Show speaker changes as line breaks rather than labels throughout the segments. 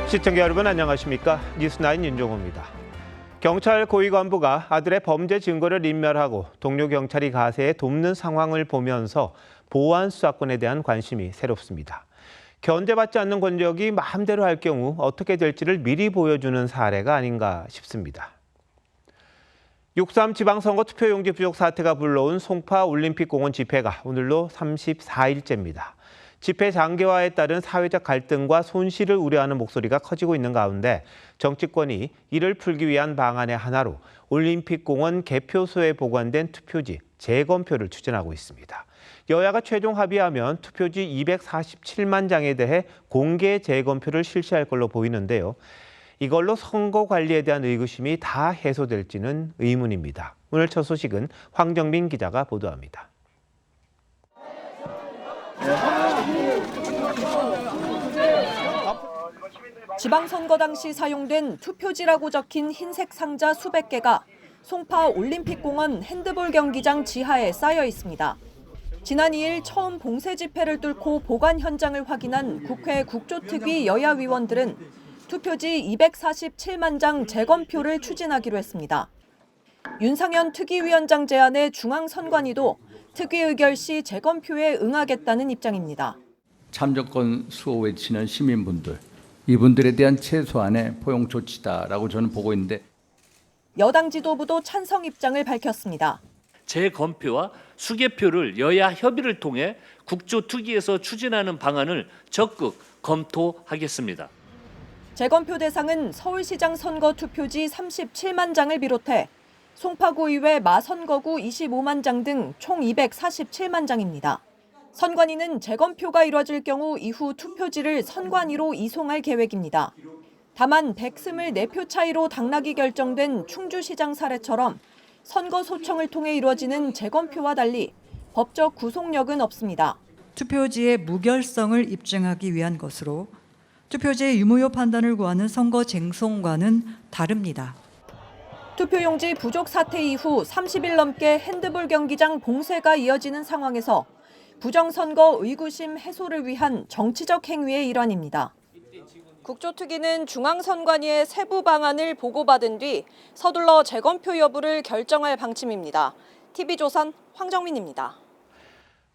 시청자 여러분 안녕하십니까? 뉴스9 윤종호입니다. 경찰 고위 간부가 아들의 범죄 증거를 인멸하고 동료 경찰이 가세해 돕는 상황을 보면서 보안 수사권에 대한 관심이 새롭습니다. 견제받지 않는 권력이 마음대로 할 경우 어떻게 될지를 미리 보여주는 사례가 아닌가 싶습니다. 6.3 지방선거 투표용지 부족 사태가 불러온 송파 올림픽공원 집회가 오늘로 34일째입니다. 집회 장기화에 따른 사회적 갈등과 손실을 우려하는 목소리가 커지고 있는 가운데 정치권이 이를 풀기 위한 방안의 하나로 올림픽공원 개표소에 보관된 투표지 재검표를 추진하고 있습니다. 여야가 최종 합의하면 투표지 247만 장에 대해 공개 재검표를 실시할 걸로 보이는데요. 이걸로 선거 관리에 대한 의구심이 다 해소될지는 의문입니다. 오늘 첫 소식은 황정민 기자가 보도합니다.
지방선거 당시 사용된 투표지라고 적힌 흰색 상자 수백 개가 송파 올림픽공원 핸드볼 경기장 지하에 쌓여 있습니다. 지난 2일 처음 봉쇄 집회를 뚫고 보관 현장을 확인한 국회 국조특위 여야 위원들은 투표지 247만 장 재검표를 추진하기로 했습니다. 윤상현 특위위원장 제안에 중앙선관위도 특위 의결 시 재검표에 응하겠다는 입장입니다.
참정권 수호 외치는 시민분들, 이분들에 대한 최소한의 포용 조치다라고 저는 보고 있는데
여당 지도부도 찬성 입장을 밝혔습니다.
재검표와 수개표를 여야 협의를 통해 국조특위에서 추진하는 방안을 적극 검토하겠습니다.
재검표 대상은 서울시장 선거 투표지 37만 장을 비롯해 송파구의회 마선거구 25만 장 등 총 247만 장입니다. 선관위는 재검표가 이뤄질 경우 이후 투표지를 선관위로 이송할 계획입니다. 다만 124표 차이로 당락이 결정된 충주시장 사례처럼 선거 소청을 통해 이루어지는 재검표와 달리 법적 구속력은 없습니다.
투표지의 무결성을 입증하기 위한 것으로 투표지의 유무효 판단을 구하는 선거 쟁송과는 다릅니다.
투표용지 부족 사태 이후 30일 넘게 핸드볼 경기장 봉쇄가 이어지는 상황에서 부정선거 의구심 해소를 위한 정치적 행위의 일환입니다. 국조특위는 중앙선관위의 세부 방안을 보고받은 뒤 서둘러 재검표 여부를 결정할 방침입니다. TV조선 황정민입니다.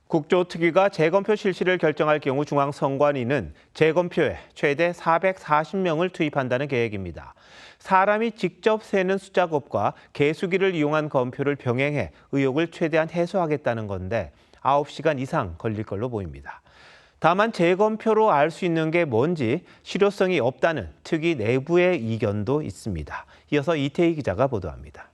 국조특위가 재검표 실시를 결정할 경우 중앙선관위는 재검표에 최대 440명을 투입한다는 계획입니다. 사람이 직접 세는 숫자급과 개수기를 이용한 검표를 병행해 의혹을 최대한 해소하겠다는 건데 9시간 이상 걸릴 걸로 보입니다. 다만 재검표로 알 수 있는 게 뭔지 실효성이 없다는 특위 내부의 이견도 있습니다. 이어서 이태희 기자가 보도합니다.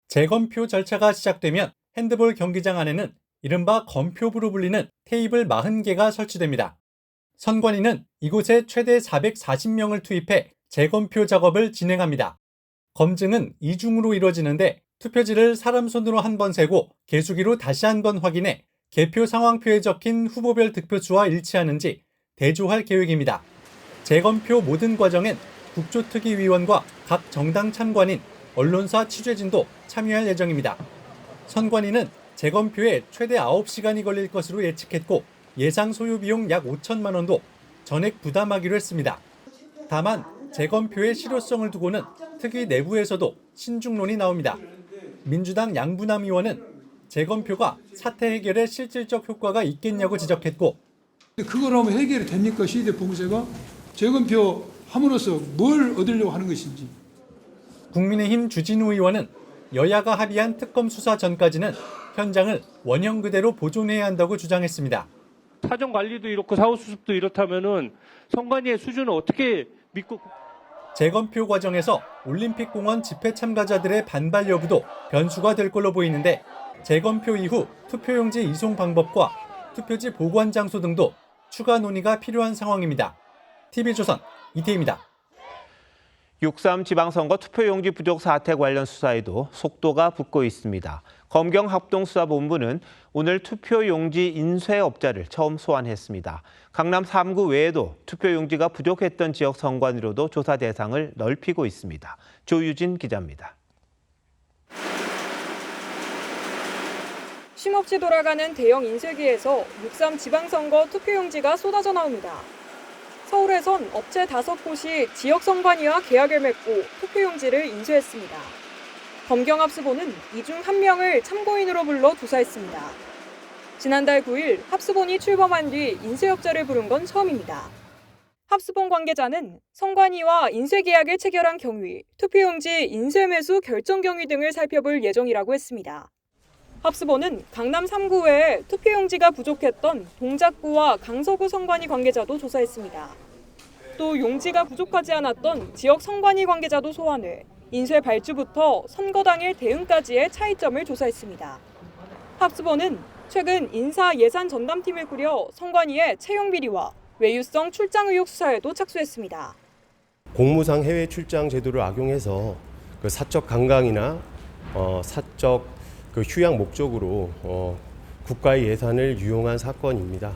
재검표 절차가 시작되면 핸드볼 경기장 안에는 이른바 검표부로 불리는 테이블 40개가 설치됩니다. 선관위는 이곳에 최대 440명을 투입해 재검표 작업을 진행합니다. 검증은 이중으로 이루어지는데 투표지를 사람 손으로 한 번 세고 개수기로 다시 한 번 확인해 개표 상황표에 적힌 후보별 득표수와 일치하는지 대조할 계획입니다. 재검표 모든 과정엔 국조특위위원과 각 정당 참관인, 언론사 취재진도 참여할 예정입니다. 선관위는 재검표에 최대 9시간이 걸릴 것으로 예측했고 예상 소요 비용 약 5천만 원도 전액 부담하기로 했습니다. 다만 재검표의 실효성을 두고는 특위 내부에서도 신중론이 나옵니다. 민주당 양부남 의원은 재검표가 사태 해결에 실질적 효과가 있겠냐고 지적했고
그걸 하면 해결이 됩니까? 시대 봉쇄가? 재검표 함으로써 뭘 얻으려고 하는 것인지.
국민의힘 주진우 의원은 여야가 합의한 특검 수사 전까지는 현장을 원형 그대로 보존해야 한다고 주장했습니다.
사정 관리도 이렇고 사후 수습도 이렇다면은 선관위의 수준은 어떻게 믿고?
재검표 과정에서 올림픽공원 집회 참가자들의 반발 여부도 변수가 될 걸로 보이는데 재검표 이후 투표용지 이송 방법과 투표지 보관 장소 등도 추가 논의가 필요한 상황입니다. TV조선 이태희입니다.
6.3 지방선거 투표용지 부족 사태 관련 수사에도 속도가 붙고 있습니다. 검경합동수사본부는 오늘 투표용지 인쇄업자를 처음 소환했습니다. 강남 3구 외에도 투표용지가 부족했던 지역 선관위로도 조사 대상을 넓히고 있습니다. 조유진 기자입니다.
쉼없이 돌아가는 대형 인쇄기에서 6.3 지방선거 투표용지가 쏟아져 나옵니다. 서울에선 업체 5곳이 지역 선관위와 계약을 맺고 투표용지를 인쇄했습니다. 검경합수본은 이 중 1명을 참고인으로 불러 조사했습니다. 지난달 9일 합수본이 출범한 뒤 인쇄업자를 부른 건 처음입니다. 합수본 관계자는 선관위와 인쇄계약을 체결한 경위, 투표용지 인쇄 매수 결정 경위 등을 살펴볼 예정이라고 했습니다. 합수본은 강남 3구 외에 투표용지가 부족했던 동작구와 강서구 선관위 관계자도 조사했습니다. 또 용지가 부족하지 않았던 지역 선관위 관계자도 소환해 인쇄 발주부터 선거 당일 대응까지의 차이점을 조사했습니다. 합수본은 최근 인사 예산 전담팀을 꾸려 선관위의 채용 비리와 외유성 출장 의혹 수사에도 착수했습니다.
공무상 해외 출장 제도를 악용해서 그 사적 관광이나 사적 휴양 목적으로 국가의 예산을 유용한 사건입니다.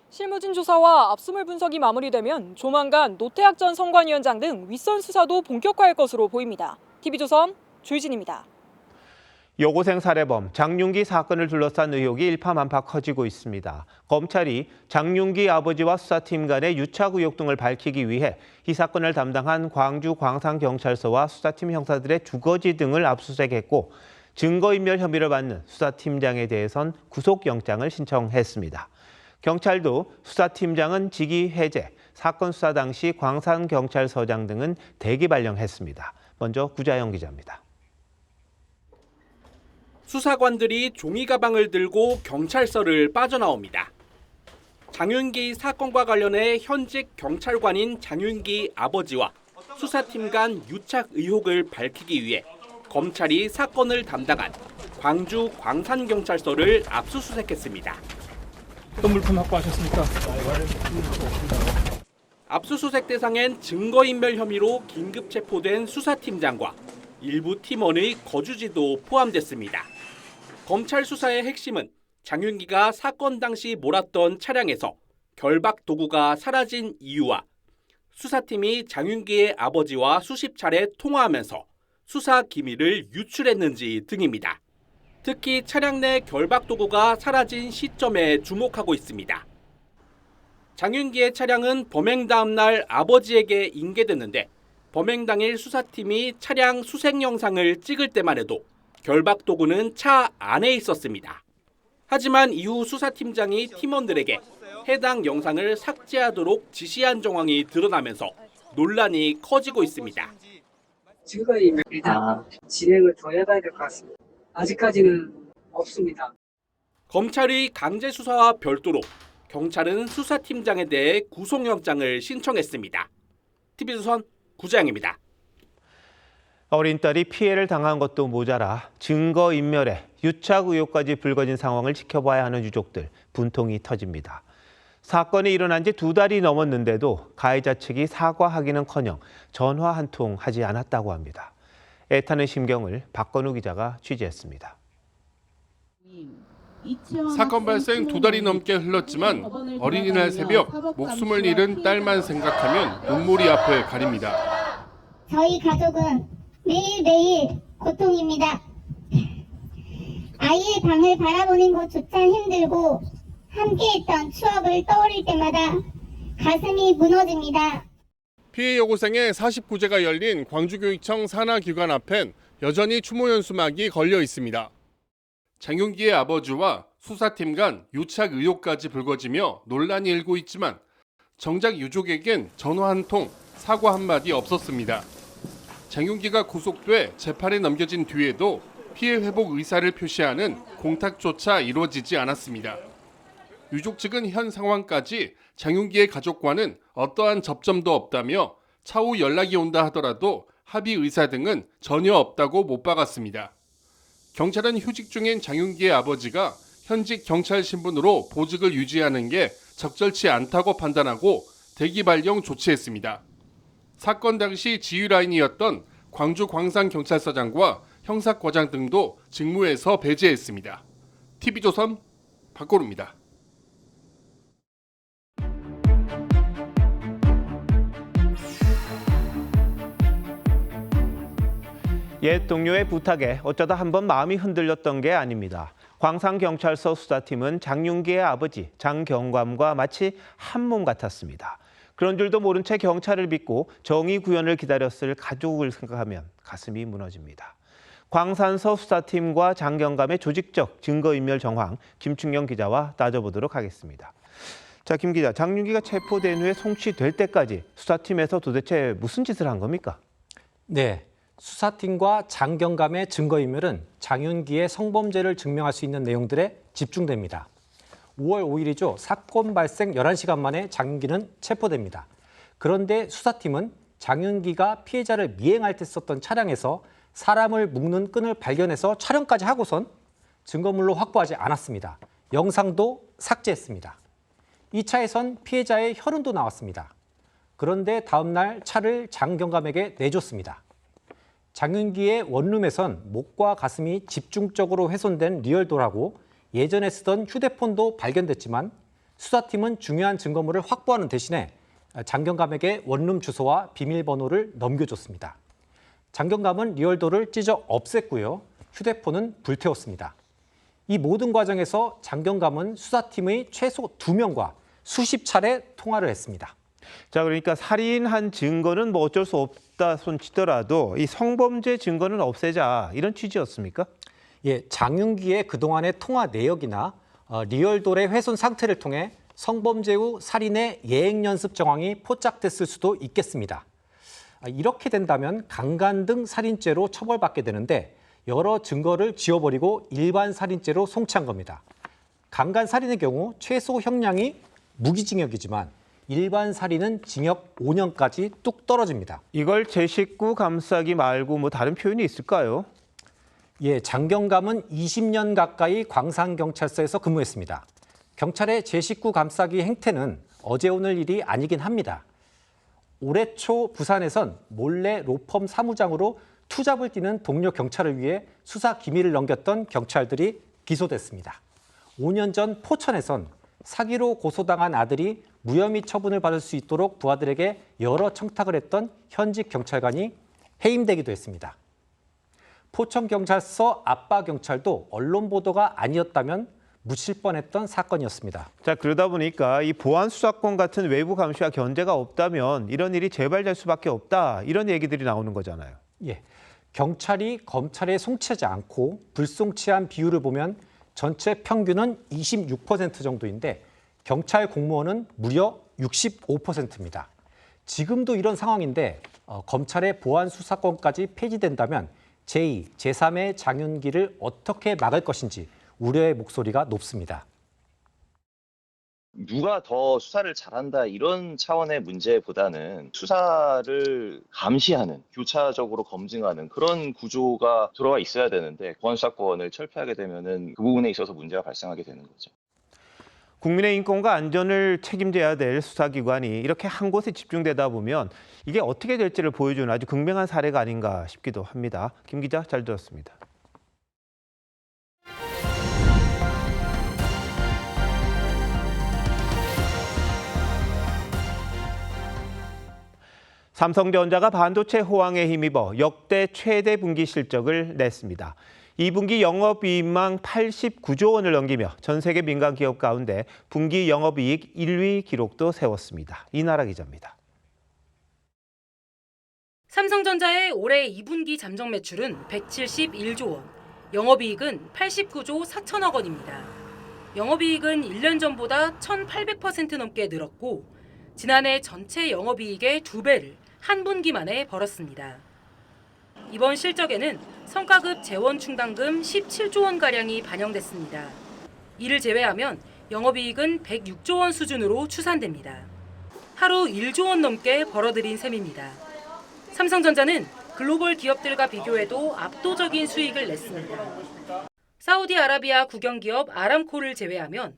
실무진 조사와 압수물 분석이 마무리되면 조만간 노태학 전 선관위원장 등 윗선 수사도 본격화할 것으로 보입니다. TV조선 조유진입니다.
여고생 살해범 장윤기 사건을 둘러싼 의혹이 일파만파 커지고 있습니다. 검찰이 장윤기 아버지와 수사팀 간의 유착 의혹 등을 밝히기 위해 이 사건을 담당한 광주 광산경찰서와 수사팀 형사들의 주거지 등을 압수수색했고 증거인멸 혐의를 받는 수사팀장에 대해선 구속영장을 신청했습니다. 경찰도 수사팀장은 직위 해제, 사건 수사 당시 광산경찰서장 등은 대기 발령했습니다. 먼저 구자영 기자입니다.
수사관들이 종이 가방을 들고 경찰서를 빠져나옵니다. 장윤기 사건과 관련해 현직 경찰관인 장윤기 아버지와 수사팀 간 유착 의혹을 밝히기 위해 검찰이 사건을 담당한 광주 광산경찰서를 압수수색했습니다.
어떤 물품 확보하셨습니까?
압수수색 대상엔 증거인멸 혐의로 긴급 체포된 수사팀장과 일부 팀원의 거주지도 포함됐습니다. 검찰 수사의 핵심은 장윤기가 사건 당시 몰았던 차량에서 결박 도구가 사라진 이유와 수사팀이 장윤기의 아버지와 수십 차례 통화하면서 수사 기밀을 유출했는지 등입니다. 특히 차량 내 결박 도구가 사라진 시점에 주목하고 있습니다. 장윤기의 차량은 범행 다음 날 아버지에게 인계됐는데 범행 당일 수사팀이 차량 수색 영상을 찍을 때만 해도 결박 도구는 차 안에 있었습니다. 하지만 이후 수사팀장이 팀원들에게 해당 영상을 삭제하도록 지시한 정황이 드러나면서 논란이 커지고 있습니다.
증거인멸 일단 진행을 더 해봐야 될 것 같습니다. 아직까지는 없습니다.
검찰의 강제 수사와 별도로 경찰은 수사팀장에 대해 구속영장을 신청했습니다. TV조선 구자영입니다.
어린 딸이 피해를 당한 것도 모자라 증거인멸에 유착 의혹까지 불거진 상황을 지켜봐야 하는 유족들 분통이 터집니다. 사건이 일어난 지 2달이 넘었는데도 가해자 측이 사과하기는커녕 전화 한 통 하지 않았다고 합니다. 애타는 심경을 박건우 기자가 취재했습니다.
사건 발생 2달이 넘게 흘렀지만 어린이날 새벽 목숨을 잃은 딸만 생각하면 눈물이 앞을 가립니다.
저희 가족은 매일매일 고통입니다. 아이의 방을 바라보는 것조차 힘들고 함께했던 추억을 떠올릴 때마다 가슴이 무너집니다.
피해 여고생의 49제가 열린 광주교육청 산하기관 앞엔 여전히 추모 연수막이 걸려 있습니다. 장윤기의 아버지와 수사팀 간 유착 의혹까지 불거지며 논란이 일고 있지만 정작 유족에겐 전화 한 통, 사과 한마디 없었습니다. 장윤기가 구속돼 재판에 넘겨진 뒤에도 피해 회복 의사를 표시하는 공탁조차 이루어지지 않았습니다. 유족 측은 현 상황까지 장윤기의 가족과는 어떠한 접점도 없다며 차후 연락이 온다 하더라도 합의 의사 등은 전혀 없다고 못 박았습니다. 경찰은 휴직 중인 장윤기의 아버지가 현직 경찰 신분으로 보직을 유지하는 게 적절치 않다고 판단하고 대기 발령 조치했습니다. 사건 당시 지휘라인이었던 광주 광산경찰서장과 형사과장 등도 직무에서 배제했습니다. TV조선 박고루입니다.
옛 동료의 부탁에 어쩌다 한번 마음이 흔들렸던 게 아닙니다. 광산경찰서 수사팀은 장윤기의 아버지 장경감과 마치 한 몸 같았습니다. 그런 줄도 모른 채 경찰을 믿고 정의 구현을 기다렸을 가족을 생각하면 가슴이 무너집니다. 광산서 수사팀과 장경감의 조직적 증거인멸 정황, 김충영 기자와 따져보도록 하겠습니다. 자, 김 기자, 장윤기가 체포된 후에 송치될 때까지 수사팀에서 도대체 무슨 짓을 한 겁니까?
네, 수사팀과 장경감의 증거인멸은 장윤기의 성범죄를 증명할 수 있는 내용들에 집중됩니다. 5월 5일이죠. 사건 발생 11시간 만에 장윤기는 체포됩니다. 그런데 수사팀은 장윤기가 피해자를 미행할 때 썼던 차량에서 사람을 묶는 끈을 발견해서 촬영까지 하고선 증거물로 확보하지 않았습니다. 영상도 삭제했습니다. 이 차에선 피해자의 혈흔도 나왔습니다. 그런데 다음 날 차를 장경감에게 내줬습니다. 장윤기의 원룸에선 목과 가슴이 집중적으로 훼손된 리얼도라고 예전에 쓰던 휴대폰도 발견됐지만 수사팀은 중요한 증거물을 확보하는 대신에 장경감에게 원룸 주소와 비밀번호를 넘겨줬습니다. 장경감은 리얼도를 찢어 없앴고요. 휴대폰은 불태웠습니다. 이 모든 과정에서 장경감은 수사팀의 최소 2명과 수십 차례 통화를 했습니다.
자, 그러니까 살인한 증거는 뭐 어쩔 수 없다 손치더라도 이 성범죄 증거는 없애자, 이런 취지였습니까?
예, 장윤기의 그동안의 통화 내역이나 리얼돌의 훼손 상태를 통해 성범죄 후 살인의 예행 연습 정황이 포착됐을 수도 있겠습니다. 이렇게 된다면 강간 등 살인죄로 처벌받게 되는데 여러 증거를 지워버리고 일반 살인죄로 송치한 겁니다. 강간 살인의 경우 최소 형량이 무기징역이지만 일반 살인은 징역 5년까지 뚝 떨어집니다.
이걸 제 식구 감싸기 말고 뭐 다른 표현이 있을까요?
예, 장경감은 20년 가까이 광산경찰서에서 근무했습니다. 경찰의 제 식구 감싸기 행태는 어제 오늘 일이 아니긴 합니다. 올해 초 부산에선 몰래 로펌 사무장으로 투잡을 뛰는 동료 경찰을 위해 수사 기밀을 넘겼던 경찰들이 기소됐습니다. 5년 전 포천에선 사기로 고소당한 아들이 무혐의 처분을 받을 수 있도록 부하들에게 여러 청탁을 했던 현직 경찰관이 해임되기도 했습니다. 포천경찰서 아빠 경찰도 언론 보도가 아니었다면 묻힐 뻔했던 사건이었습니다.
자, 그러다 보니까 이 보안 수사권 같은 외부 감시와 견제가 없다면 이런 일이 재발될 수밖에 없다, 이런 얘기들이 나오는 거잖아요.
예, 경찰이 검찰에 송치하지 않고 불송치한 비율을 보면 전체 평균은 26% 정도인데 경찰 공무원은 무려 65%입니다. 지금도 이런 상황인데 검찰의 보안 수사권까지 폐지된다면 제2, 제3의 장윤기를 어떻게 막을 것인지 우려의 목소리가 높습니다.
누가 더 수사를 잘한다 이런 차원의 문제보다는 수사를 감시하는, 교차적으로 검증하는 그런 구조가 들어와 있어야 되는데 보안 수사권을 철폐하게 되면은 그 부분에 있어서 문제가 발생하게 되는 거죠.
국민의 인권과 안전을 책임져야 될 수사기관이 이렇게 한 곳에 집중되다 보면 이게 어떻게 될지를 보여주는 아주 극명한 사례가 아닌가 싶기도 합니다. 김 기자, 잘 들었습니다. 삼성전자가 반도체 호황에 힘입어 역대 최대 분기 실적을 냈습니다. 2분기 영업이익만 89조 원을 넘기며 전 세계 민간 기업 가운데 분기 영업이익 1위 기록도 세웠습니다. 이나라 기자입니다.
삼성전자의 올해 2분기 잠정 매출은 171조 원, 영업이익은 89조 4천억 원입니다. 영업이익은 1년 전보다 1,800% 넘게 늘었고 지난해 전체 영업이익의 2배를 한 분기 만에 벌었습니다. 이번 실적에는 성과급 재원충당금 17조 원가량이 반영됐습니다. 이를 제외하면 영업이익은 106조 원 수준으로 추산됩니다. 하루 1조 원 넘게 벌어들인 셈입니다. 삼성전자는 글로벌 기업들과 비교해도 압도적인 수익을 냈습니다. 사우디아라비아 국영기업 아람코를 제외하면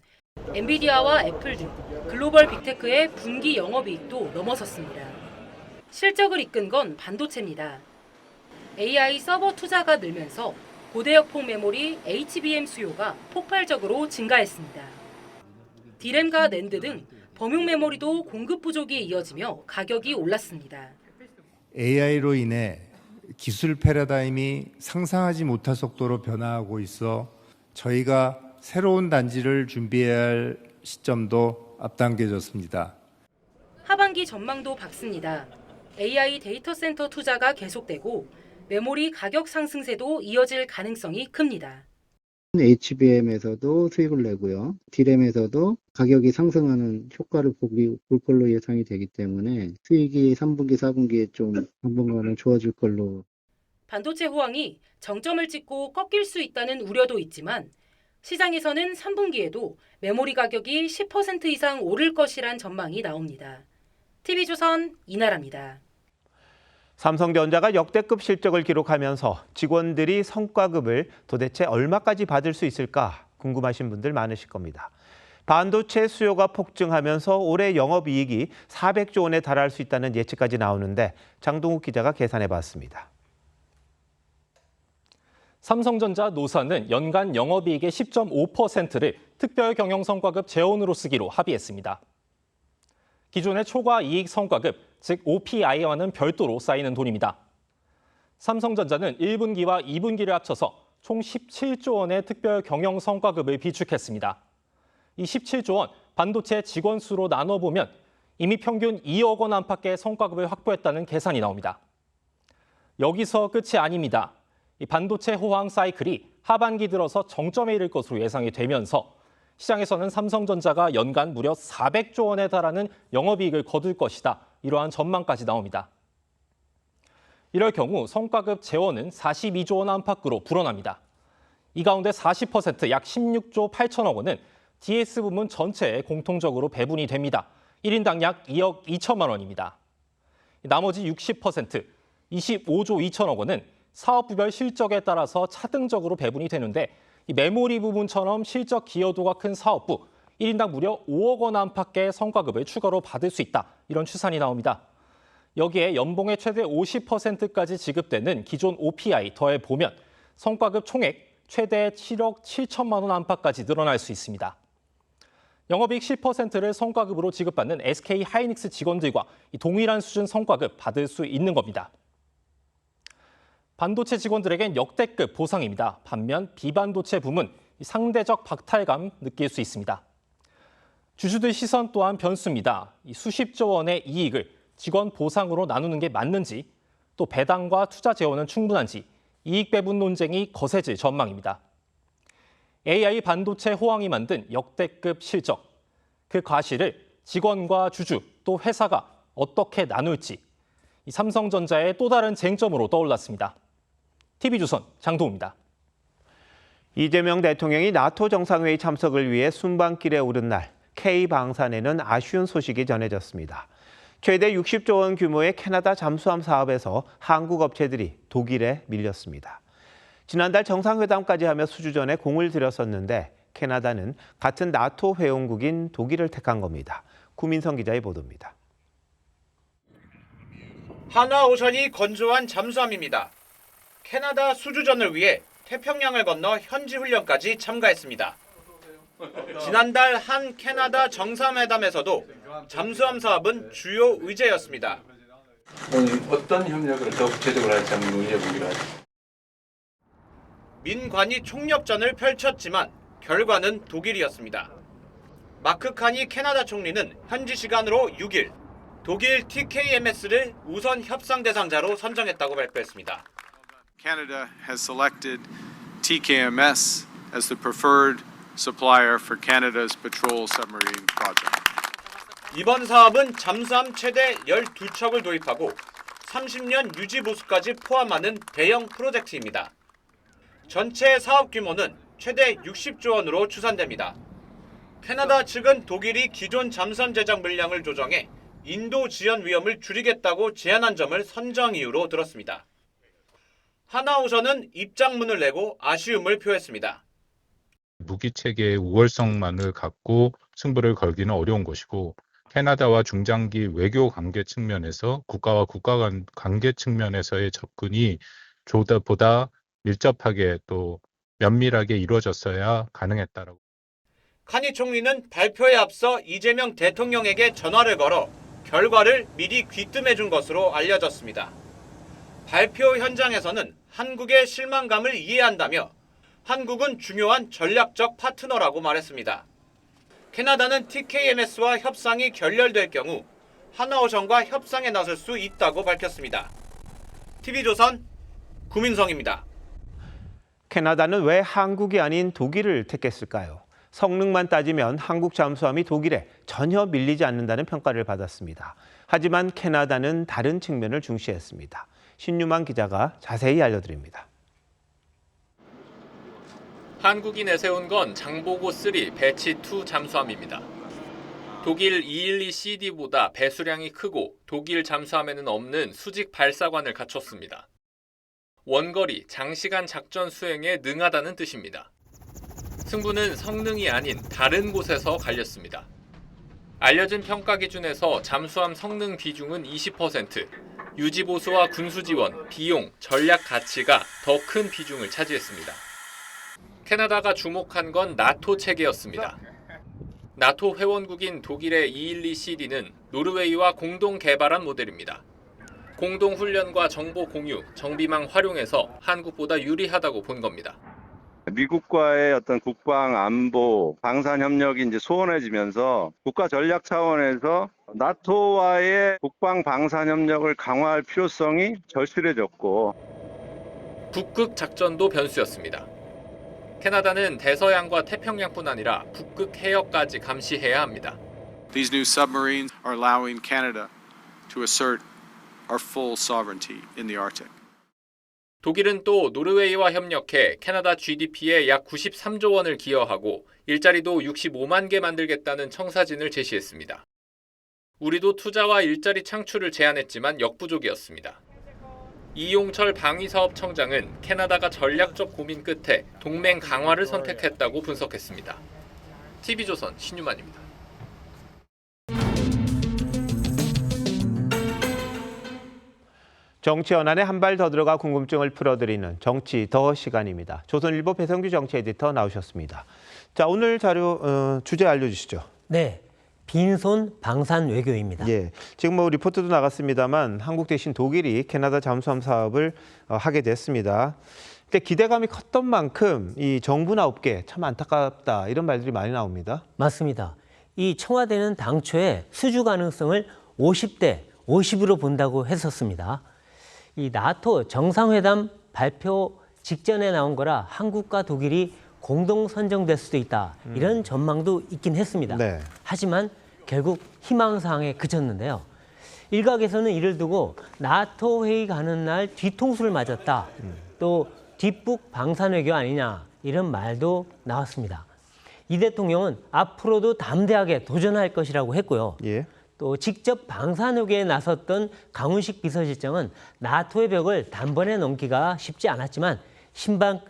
엔비디아와 애플 등 글로벌 빅테크의 분기 영업이익도 넘어섰습니다. 실적을 이끈 건 반도체입니다. AI 서버 투자가 늘면서 고대역폭 메모리 HBM 수요가 폭발적으로 증가했습니다. 디램과 낸드 등 범용 메모리도 공급 부족이 이어지며 가격이 올랐습니다.
AI로 인해 기술 패러다임이 상상하지 못할 속도로 변화하고 있어 저희가 새로운 단지를 준비해야 할 시점도 앞당겨졌습니다.
하반기 전망도 밝습니다. AI 데이터 센터 투자가 계속되고 메모리 가격 상승세도 이어질 가능성이 큽니다.
HBM에서도 수익을 내고요. D램에서도 가격이 상승하는 효과를 볼 걸로 예상이 되기 때문에 수익이 3분기, 4분기에 좀 당분간은 좋아질 걸로.
반도체 호황이 정점을 찍고 꺾일 수 있다는 우려도 있지만 시장에서는 3분기에도 메모리 가격이 10% 이상 오를 것이란 전망이 나옵니다. TV조선 이나라입니다.
삼성전자가 역대급 실적을 기록하면서 직원들이 성과급을 도대체 얼마까지 받을 수 있을까 궁금하신 분들 많으실 겁니다. 반도체 수요가 폭증하면서 올해 영업이익이 400조 원에 달할 수 있다는 예측까지 나오는데 장동욱 기자가 계산해봤습니다.
삼성전자 노사는 연간 영업이익의 10.5%를 특별 경영 성과급 재원으로 쓰기로 합의했습니다. 기존의 초과 이익 성과급, 즉 OPI와는 별도로 쌓이는 돈입니다. 삼성전자는 1분기와 2분기를 합쳐서 총 17조 원의 특별 경영 성과급을 비축했습니다. 이 17조 원 반도체 직원 수로 나눠보면 이미 평균 2억 원 안팎의 성과급을 확보했다는 계산이 나옵니다. 여기서 끝이 아닙니다. 이 반도체 호황 사이클이 하반기 들어서 정점에 이를 것으로 예상이 되면서 시장에서는 삼성전자가 연간 무려 400조 원에 달하는 영업이익을 거둘 것이다. 이러한 전망까지 나옵니다. 이럴 경우 성과급 재원은 42조 원 안팎으로 불어납니다. 이 가운데 40% 약 16조 8천억 원은 DS 부문 전체에 공통적으로 배분이 됩니다. 1인당 약 2억 2천만 원입니다. 나머지 60% 25조 2천억 원은 사업부별 실적에 따라서 차등적으로 배분이 되는데 이 메모리 부분처럼 실적 기여도가 큰 사업부 1인당 무려 5억 원 안팎의 성과급을 추가로 받을 수 있다. 이런 추산이 나옵니다. 여기에 연봉의 최대 50%까지 지급되는 기존 OPI 더해보면 성과급 총액 최대 7억 7천만 원 안팎까지 늘어날 수 있습니다. 영업이익 10%를 성과급으로 지급받는 SK 하이닉스 직원들과 동일한 수준 성과급 받을 수 있는 겁니다. 반도체 직원들에겐 역대급 보상입니다. 반면 비반도체 부문 상대적 박탈감 느낄 수 있습니다. 주주들 시선 또한 변수입니다. 수십조 원의 이익을 직원 보상으로 나누는 게 맞는지, 또 배당과 투자 재원은 충분한지 이익 배분 논쟁이 거세질 전망입니다. AI 반도체 호황이 만든 역대급 실적, 그 과실을 직원과 주주 또 회사가 어떻게 나눌지 이 삼성전자의 또 다른 쟁점으로 떠올랐습니다. TV조선 장도우입니다.
이재명 대통령이 나토 정상회의 참석을 위해 순방길에 오른 날 K방산에는 아쉬운 소식이 전해졌습니다. 최대 60조 원 규모의 캐나다 잠수함 사업에서 한국 업체들이 독일에 밀렸습니다. 지난달 정상회담까지 하며 수주전에 공을 들였었는데 캐나다는 같은 나토 회원국인 독일을 택한 겁니다. 구민성 기자의 보도입니다.
한화오션이 건조한 잠수함입니다. 캐나다 수주전을 위해 태평양을 건너 현지 훈련까지 참가했습니다. 지난달 한 캐나다 정상회담에서도 잠수함 사업은 주요 의제였습니다.
어떤 협력을 더 구체적으로 할지 한번 논의해보기로 하죠.
민관이 총력전을 펼쳤지만 결과는 독일이었습니다. 마크 카니 캐나다 총리는 현지 시간으로 6일 독일 TKMS를 우선 협상 대상자로 선정했다고 발표했습니다.
Canada has selected TKMS as the preferred supplier for Canada's patrol submarine project.
이번 사업은 잠수함 최대 12척을 도입하고 30년 유지 보수까지 포함하는 대형 프로젝트입니다. 전체 사업 규모는 최대 60조 원으로 추산됩니다. 캐나다 측은 독일이 기존 잠수함 제작 물량을 조정해 인도 지연 위험을 줄이겠다고 제안한 점을 선정 이유로 들었습니다. 한화오션은 입장문을 내고 아쉬움을 표했습니다.
무기 체계의 우월성만을 갖고 승부를 걸기는 어려운 것이고 캐나다와 중장기 외교 관계 측면에서 국가와 국가 간 관계 측면에서의 접근이 보다 밀접하게 또 면밀하게 이루어졌어야 가능했다라고.
카니 총리는 발표에 앞서 이재명 대통령에게 전화를 걸어 결과를 미리 귀뜸해준 것으로 알려졌습니다. 발표 현장에서는 한국의 실망감을 이해한다며 한국은 중요한 전략적 파트너라고 말했습니다. 캐나다는 TKMS와 협상이 결렬될 경우 하나오션과 협상에 나설 수 있다고 밝혔습니다. TV조선 구민성입니다.
캐나다는 왜 한국이 아닌 독일을 택했을까요? 성능만 따지면 한국 잠수함이 독일에 전혀 밀리지 않는다는 평가를 받았습니다. 하지만 캐나다는 다른 측면을 중시했습니다. 신유만 기자가 자세히 알려드립니다.
한국이 내세운 건 장보고 3 배치 2 잠수함입니다. 독일 212CD보다 배수량이 크고 독일 잠수함에는 없는 수직 발사관을 갖췄습니다. 원거리, 장시간 작전 수행에 능하다는 뜻입니다. 승부는 성능이 아닌 다른 곳에서 갈렸습니다. 알려진 평가 기준에서 잠수함 성능 비중은 20%, 유지보수와 군수지원, 비용, 전략 가치가 더 큰 비중을 차지했습니다. 캐나다가 주목한 건 나토 체계였습니다. 나토 회원국인 독일의 212CD는 노르웨이와 공동 개발한 모델입니다. 공동 훈련과 정보 공유, 정비망 활용에서 한국보다 유리하다고 본 겁니다.
미국과의 어떤 국방 안보 방산 협력이 이제 소원해지면서 국가 전략 차원에서 나토와의 국방 방산 협력을 강화할 필요성이 절실해졌고
북극 작전도 변수였습니다. 캐나다는 대서양과 태평양뿐 아니라 북극 해역까지 감시해야 합니다.
These new submarines are allowing Canada to assert our full sovereignty in the Arctic.
독일은 또 노르웨이와 협력해 캐나다 GDP에 약 93조 원을 기여하고 일자리도 65만 개 만들겠다는 청사진을 제시했습니다. 우리도 투자와 일자리 창출을 제안했지만 역부족이었습니다. 이용철 방위사업청장은 캐나다가 전략적 고민 끝에 동맹 강화를 선택했다고 분석했습니다. TV조선 신유만입니다.
정치 연안에 한 발 더 들어가 궁금증을 풀어드리는 정치 더 시간입니다. 조선일보 배성규 정치 에디터 나오셨습니다. 자, 오늘 자료 주제 알려주시죠.
네, 빈손 방산 외교입니다.
예, 지금 뭐 리포트도 나갔습니다만 한국 대신 독일이 캐나다 잠수함 사업을 하게 됐습니다. 근데 기대감이 컸던 만큼 이 정부나 업계 참 안타깝다 이런 말들이 많이 나옵니다.
맞습니다. 이 청와대는 당초에 수주 가능성을 50대 50으로 본다고 했었습니다. 이 나토 정상회담 발표 직전에 나온 거라 한국과 독일이 공동 선정될 수도 있다. 이런 전망도 있긴 했습니다.
네.
하지만 결국 희망사항에 그쳤는데요. 일각에서는 이를 두고 나토 회의 가는 날 뒤통수를 맞았다. 또 뒷북 방산외교 아니냐 이런 말도 나왔습니다. 이 대통령은 앞으로도 담대하게 도전할 것이라고 했고요.
예.
또 직접 방산외교에 나섰던 강훈식 비서실장은 나토의 벽을 단번에 넘기가 쉽지 않았지만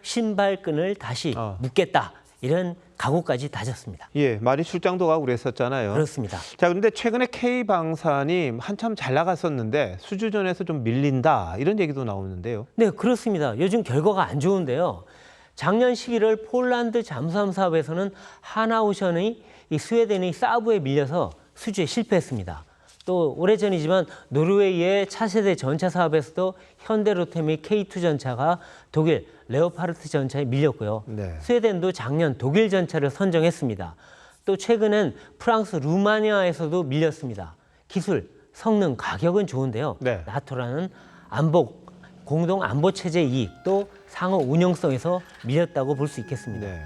신발끈을 다시 묶겠다 이런 각오까지 다졌습니다.
예, 많이 출장도 가고 그랬었잖아요.
그렇습니다.
자, 그런데 최근에 K방산이 한참 잘 나갔었는데 수주전에서 좀 밀린다 이런 얘기도 나오는데요.
네, 그렇습니다. 요즘 결과가 안 좋은데요. 작년 11월 폴란드 잠수함 사업에서는 하나오션이 이 스웨덴의 사브에 밀려서 수주에 실패했습니다. 또 오래전이지만 노르웨이의 차세대 전차 사업에서도 현대로템의 K2 전차가 독일 레오파르트 전차에 밀렸고요.
네.
스웨덴도 작년 독일 전차를 선정했습니다. 또 최근엔 프랑스 루마니아에서도 밀렸습니다. 기술, 성능, 가격은 좋은데요.
네.
나토라는 공동 안보 체제 이익 또 상호 운영성에서 밀렸다고 볼 수 있겠습니다.
네.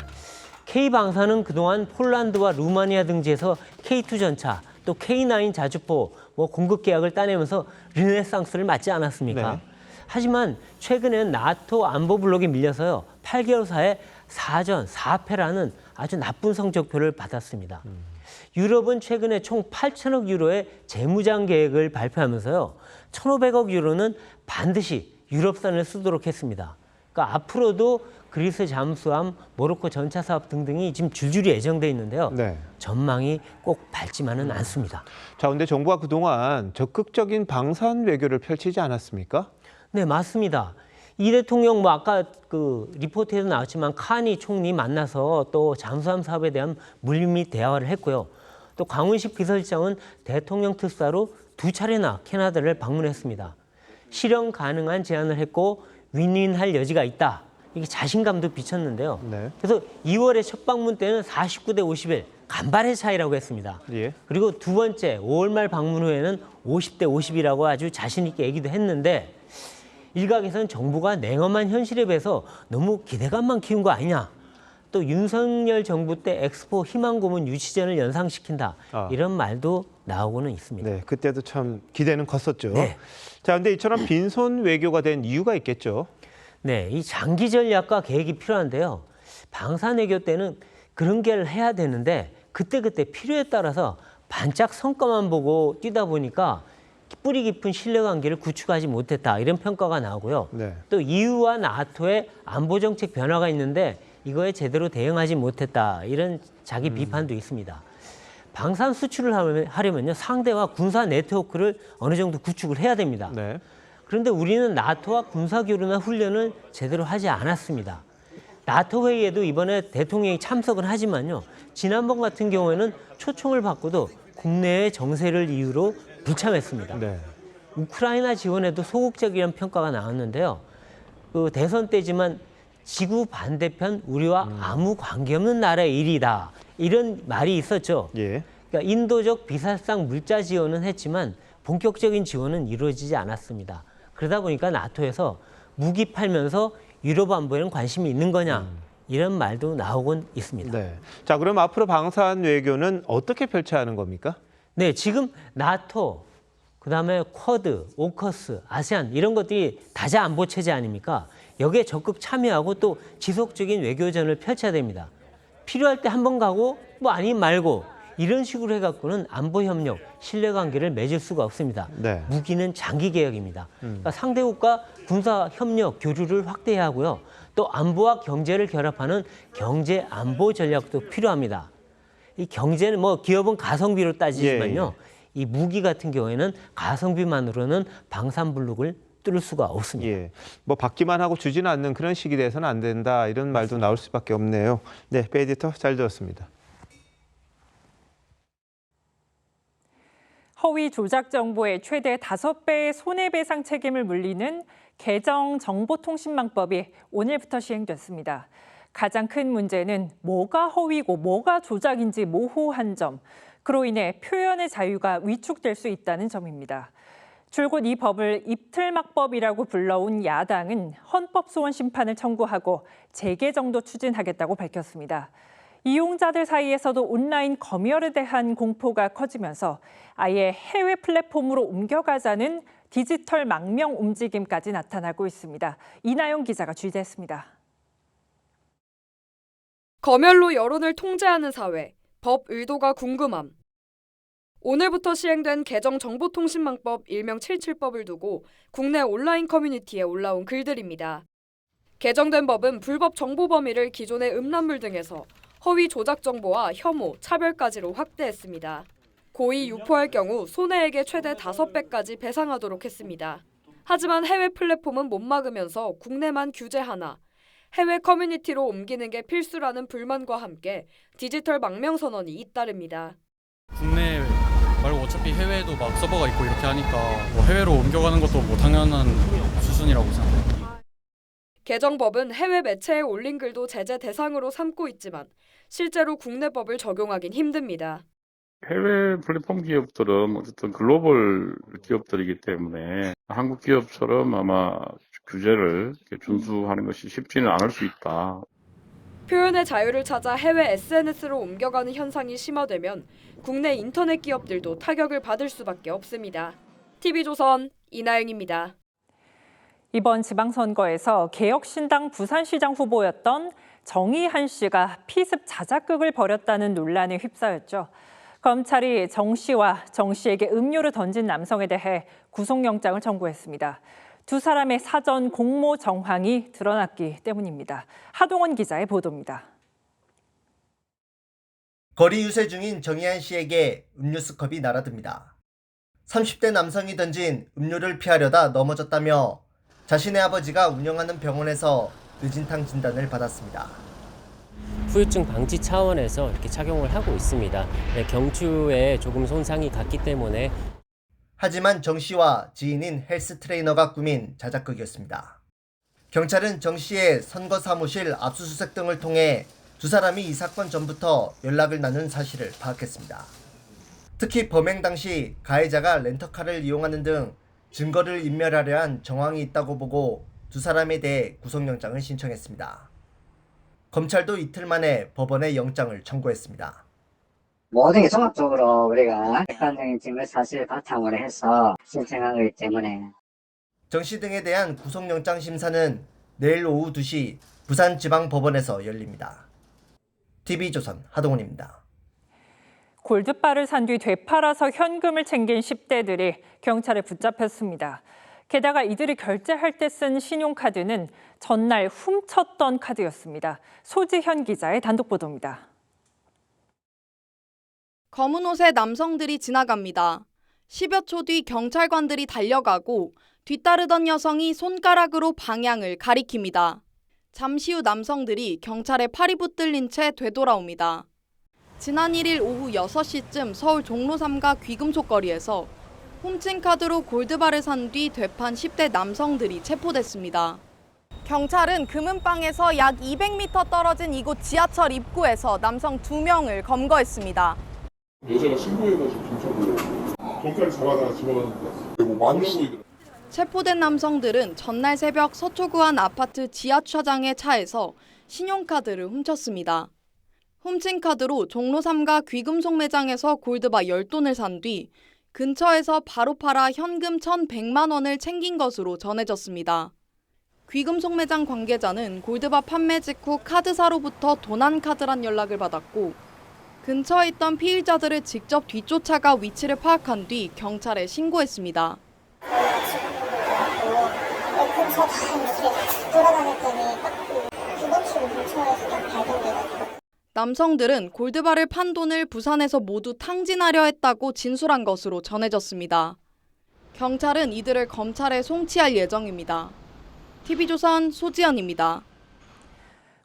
K방산은 그동안 폴란드와 루마니아 등지에서 K2 전차 또 K9 자주포 공급 계약을 따내면서 르네상스를 맞지 않았습니까?
네.
하지만 최근엔 나토 안보 블록에 밀려서요. 8개월 사이에 4전 4패라는 아주 나쁜 성적표를 받았습니다. 유럽은 최근에 총 8천억 유로의 재무장 계획을 발표하면서요. 1,500억 유로는 반드시 유럽산을 쓰도록 했습니다. 그러니까 앞으로도 그리스 잠수함, 모로코 전차 사업 등등이 지금 줄줄이 예정돼 있는데요.
네.
전망이 꼭 밝지만은 않습니다.
자, 근데 정부가 그동안 적극적인 방산 외교를 펼치지 않았습니까?
네, 맞습니다. 이 대통령 아까 그 리포트에도 나왔지만 카니 총리 만나서 또 잠수함 사업에 대한 물밑 대화를 했고요. 또 강훈식 비서실장은 대통령 특사로 2차례나 캐나다를 방문했습니다. 실현 가능한 제안을 했고 윈윈할 여지가 있다. 이게 자신감도 비쳤는데요. 그래서 2월에 첫 방문 때는 49대 51 간발의 차이라고 했습니다. 그리고 두 번째 5월 말 방문 후에는 50대 50이라고 아주 자신 있게 얘기도 했는데 일각에서는 정부가 냉엄한 현실에 비해서 너무 기대감만 키운 거 아니냐. 또 윤석열 정부 때 엑스포 희망 고문 유치전을 연상시킨다. 이런 말도 나오고는 있습니다.
네, 그때도 참 기대는 컸었죠. 자, 근데 이처럼 빈손 외교가 된 이유가 있겠죠.
네, 이 장기 전략과 계획이 필요한데요. 방산 외교 때는 그런 게 해야 되는데 그때그때 필요에 따라서 반짝 성과만 보고 뛰다 보니까 뿌리 깊은 신뢰관계를 구축하지 못했다. 이런 평가가 나오고요. 또 EU와 나토의 안보 정책 변화가 있는데 이거에 제대로 대응하지 못했다. 이런 자기 비판도 있습니다. 방산 수출을 하려면요. 상대와 군사 네트워크를 어느 정도 구축을 해야 됩니다. 그런데 우리는 나토와 군사교류나 훈련을 제대로 하지 않았습니다. 나토 회의에도 이번에 대통령이 참석은 하지만요. 지난번 같은 경우에는 초청을 받고도 국내의 정세를 이유로 불참했습니다. 우크라이나 지원에도 소극적이라는 평가가 나왔는데요. 그 대선 때지만 지구 반대편 우리와 아무 관계없는 나라의 일이다. 이런 말이 있었죠. 그러니까 인도적 비살상 물자 지원은 했지만 본격적인 지원은 이루어지지 않았습니다. 그러다 보니까 나토에서 무기 팔면서 유럽 안보에는 관심이 있는 거냐. 이런 말도 나오곤 있습니다.
자, 그럼 앞으로 방산 외교는 어떻게 펼쳐야 하는 겁니까?
네, 지금 나토, 그다음에 쿼드, 오커스, 아세안 이런 것들이 다자 안보 체제 아닙니까? 여기에 적극 참여하고 또 지속적인 외교전을 펼쳐야 됩니다. 필요할 때 한 번 가고 뭐 아니면 말고 이런 식으로 해갖고는 안보 협력, 신뢰관계를 맺을 수가 없습니다. 무기는 장기 계약입니다. 그러니까 상대국과 군사 협력, 교류를 확대해야 하고요. 또 안보와 경제를 결합하는 경제 안보 전략도 필요합니다. 이 경제는 뭐 기업은 가성비로 따지지만요. 이 무기 같은 경우에는 가성비만으로는 방산블록을 뚫을 수가 없습니다.
뭐 받기만 하고 주지는 않는 그런 식이 돼서는 안 된다. 이런 말도 나올 수밖에 없네요. 네, 배 에디터 잘 들었습니다.
허위 조작 정보의 최대 5배의 손해배상 책임을 물리는 개정 정보통신망법이 오늘부터 시행됐습니다. 가장 큰 문제는 뭐가 허위고 뭐가 조작인지 모호한 점, 그로 인해 표현의 자유가 위축될 수 있다는 점입니다. 줄곧 이 법을 입틀막법이라고 불러온 야당은 헌법소원 심판을 청구하고 재개정도 추진하겠다고 밝혔습니다. 이용자들 사이에서도 온라인 검열에 대한 공포가 커지면서 아예 해외 플랫폼으로 옮겨가자는 디지털 망명 움직임까지 나타나고 있습니다. 이나영 기자가 취재했습니다.
검열로 여론을 통제하는 사회, 법 의도가 궁금함. 오늘부터 시행된 개정 정보통신망법 일명 77법을 두고 국내 온라인 커뮤니티에 올라온 글들입니다. 개정된 법은 불법 정보 범위를 기존의 음란물 등에서 허위 조작 정보와 혐오, 차별까지로 확대했습니다. 고의 유포할 경우 손해액의 최대 5배까지 배상하도록 했습니다. 하지만 해외 플랫폼은 못 막으면서 국내만 규제하나 해외 커뮤니티로 옮기는 게 필수라는 불만과 함께 디지털 망명 선언이 잇따릅니다.
국내 말고 어차피 해외에도 막 서버가 있고 이렇게 하니까 뭐 해외로 옮겨가는 것도 뭐 당연한 수순이라고 생각합니다.
개정법은 해외 매체에 올린 글도 제재 대상으로 삼고 있지만 실제로 국내 법을 적용하긴 힘듭니다.
해외 플랫폼 기업들은 어쨌든 글로벌 기업들이기 때문에 한국 기업처럼 아마 규제를 준수하는 것이 쉽지는 않을 수 있다.
표현의 자유를 찾아 해외 SNS로 옮겨가는 현상이 심화되면 국내 인터넷 기업들도 타격을 받을 수밖에 없습니다. TV조선 이나영입니다.
이번 지방선거에서 개혁신당 부산시장 후보였던 정의한 씨가 피습 자작극을 벌였다는 논란에 휩싸였죠. 검찰이 정 씨와 정 씨에게 음료를 던진 남성에 대해 구속영장을 청구했습니다. 두 사람의 사전 공모 정황이 드러났기 때문입니다. 하동원 기자의 보도입니다.
거리 유세 중인 정의한 씨에게 음료수 컵이 날아듭니다. 30대 남성이 던진 음료를 피하려다 넘어졌다며 자신의 아버지가 운영하는 병원에서 뇌진탕 진단을 받았습니다.
후유증 방지 차원에서 이렇게 착용을 하고 있습니다. 경추에 조금 손상이 갔기 때문에.
하지만 정 씨와 지인인 헬스 트레이너가 꾸민 자작극이었습니다. 경찰은 정 씨의 선거 사무실 압수수색 등을 통해 두 사람이 이 사건 전부터 연락을 나눈 사실을 파악했습니다. 특히 범행 당시 가해자가 렌터카를 이용하는 등 증거를 인멸하려 한 정황이 있다고 보고 두 사람에 대해 구속영장을 신청했습니다. 검찰도 이틀 만에 법원에 영장을 청구했습니다.
모든 게 종합적으로 우리가 객관적인 증거 사실을 바탕으로 해서 신청한 거기 때문에
정 씨 등에 대한 구속영장 심사는 내일 오후 2시 부산지방법원에서 열립니다. TV조선 하동훈입니다.
골드바를 산 뒤 되팔아서 현금을 챙긴 10대들이 경찰에 붙잡혔습니다. 게다가 이들이 결제할 때 쓴 신용카드는 전날 훔쳤던 카드였습니다. 소지현 기자의 단독 보도입니다.
검은 옷의 남성들이 지나갑니다. 10여 초 뒤 경찰관들이 달려가고 뒤따르던 여성이 손가락으로 방향을 가리킵니다. 잠시 후 남성들이 경찰에 팔이 붙들린 채 되돌아옵니다. 지난 1일 오후 6시쯤 서울 종로 3가 귀금속 거리에서 훔친 카드로 골드바를 산 뒤 되판 10대 남성들이 체포됐습니다. 경찰은 금은방에서 약 200m 떨어진 이곳 지하철 입구에서 남성 2명을 검거했습니다.
여자가 신고해가지고 경찰이 잡아다가 집어갔는데 뭐 많이 보이더라고요.
체포된 남성들은 전날 새벽 서초구안 아파트 지하 주차장의 차에서 신용카드를 훔쳤습니다. 훔친 카드로 종로 3가 귀금속 매장에서 골드바 10돈을 산 뒤 근처에서 바로 팔아 현금 1,100만 원을 챙긴 것으로 전해졌습니다. 귀금속 매장 관계자는 골드바 판매 직후 카드사로부터 도난 카드란 연락을 받았고 근처에 있던 피의자들을 직접 뒤쫓아가 위치를 파악한 뒤 경찰에 신고했습니다. 남성들은 골드바를 판 돈을 부산에서 모두 탕진하려 했다고 진술한 것으로 전해졌습니다. 경찰은 이들을 검찰에 송치할 예정입니다. TV조선 소지연입니다.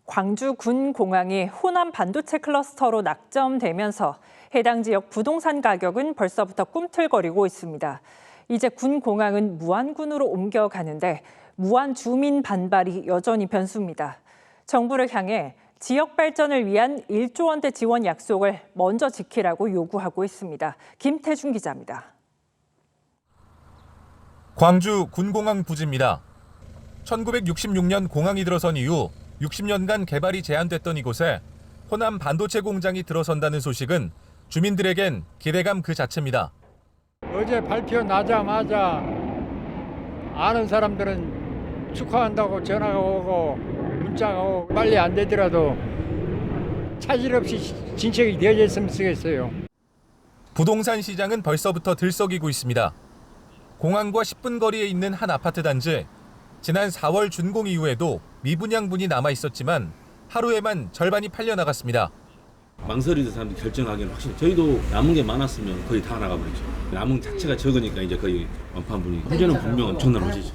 광주 군 공항이 호남 반도체 클러스터로 낙점되면서 해당 지역 부동산 가격은 벌써부터 꿈틀거리고 있습니다. 이제 군 공항은 무안군으로 옮겨가는데 무안 주민 반발이 여전히 변수입니다. 정부를 향해 지역 발전을 위한 1조 원대 지원 약속을 먼저 지키라고 요구하고 있습니다. 김태준 기자입니다.
광주 군공항 부지입니다. 1966년 공항이 들어선 이후 60년간 개발이 제한됐던 이곳에 호남 반도체 공장이 들어선다는 소식은 주민들에겐 기대감 그 자체입니다.
어제 발표 나자마자 아는 사람들은 축하한다고 전화가 오고 문자가 오고 빨리 안 되더라도 차질 없이 진척이 되어졌으면 쓰겠어요.
부동산 시장은 벌써부터 들썩이고 있습니다. 공항과 10분 거리에 있는 한 아파트 단지. 지난 4월 준공 이후에도 미분양분이 남아 있었지만 하루에만 절반이 팔려 나갔습니다.
망설이던 사람들이 결정하기는 확실히 저희도 남은 게 많았으면 거의 다 나가버리죠. 남은 자체가 적으니까 이제 거의 완판분이 현재는 분명 엄청난 호재죠.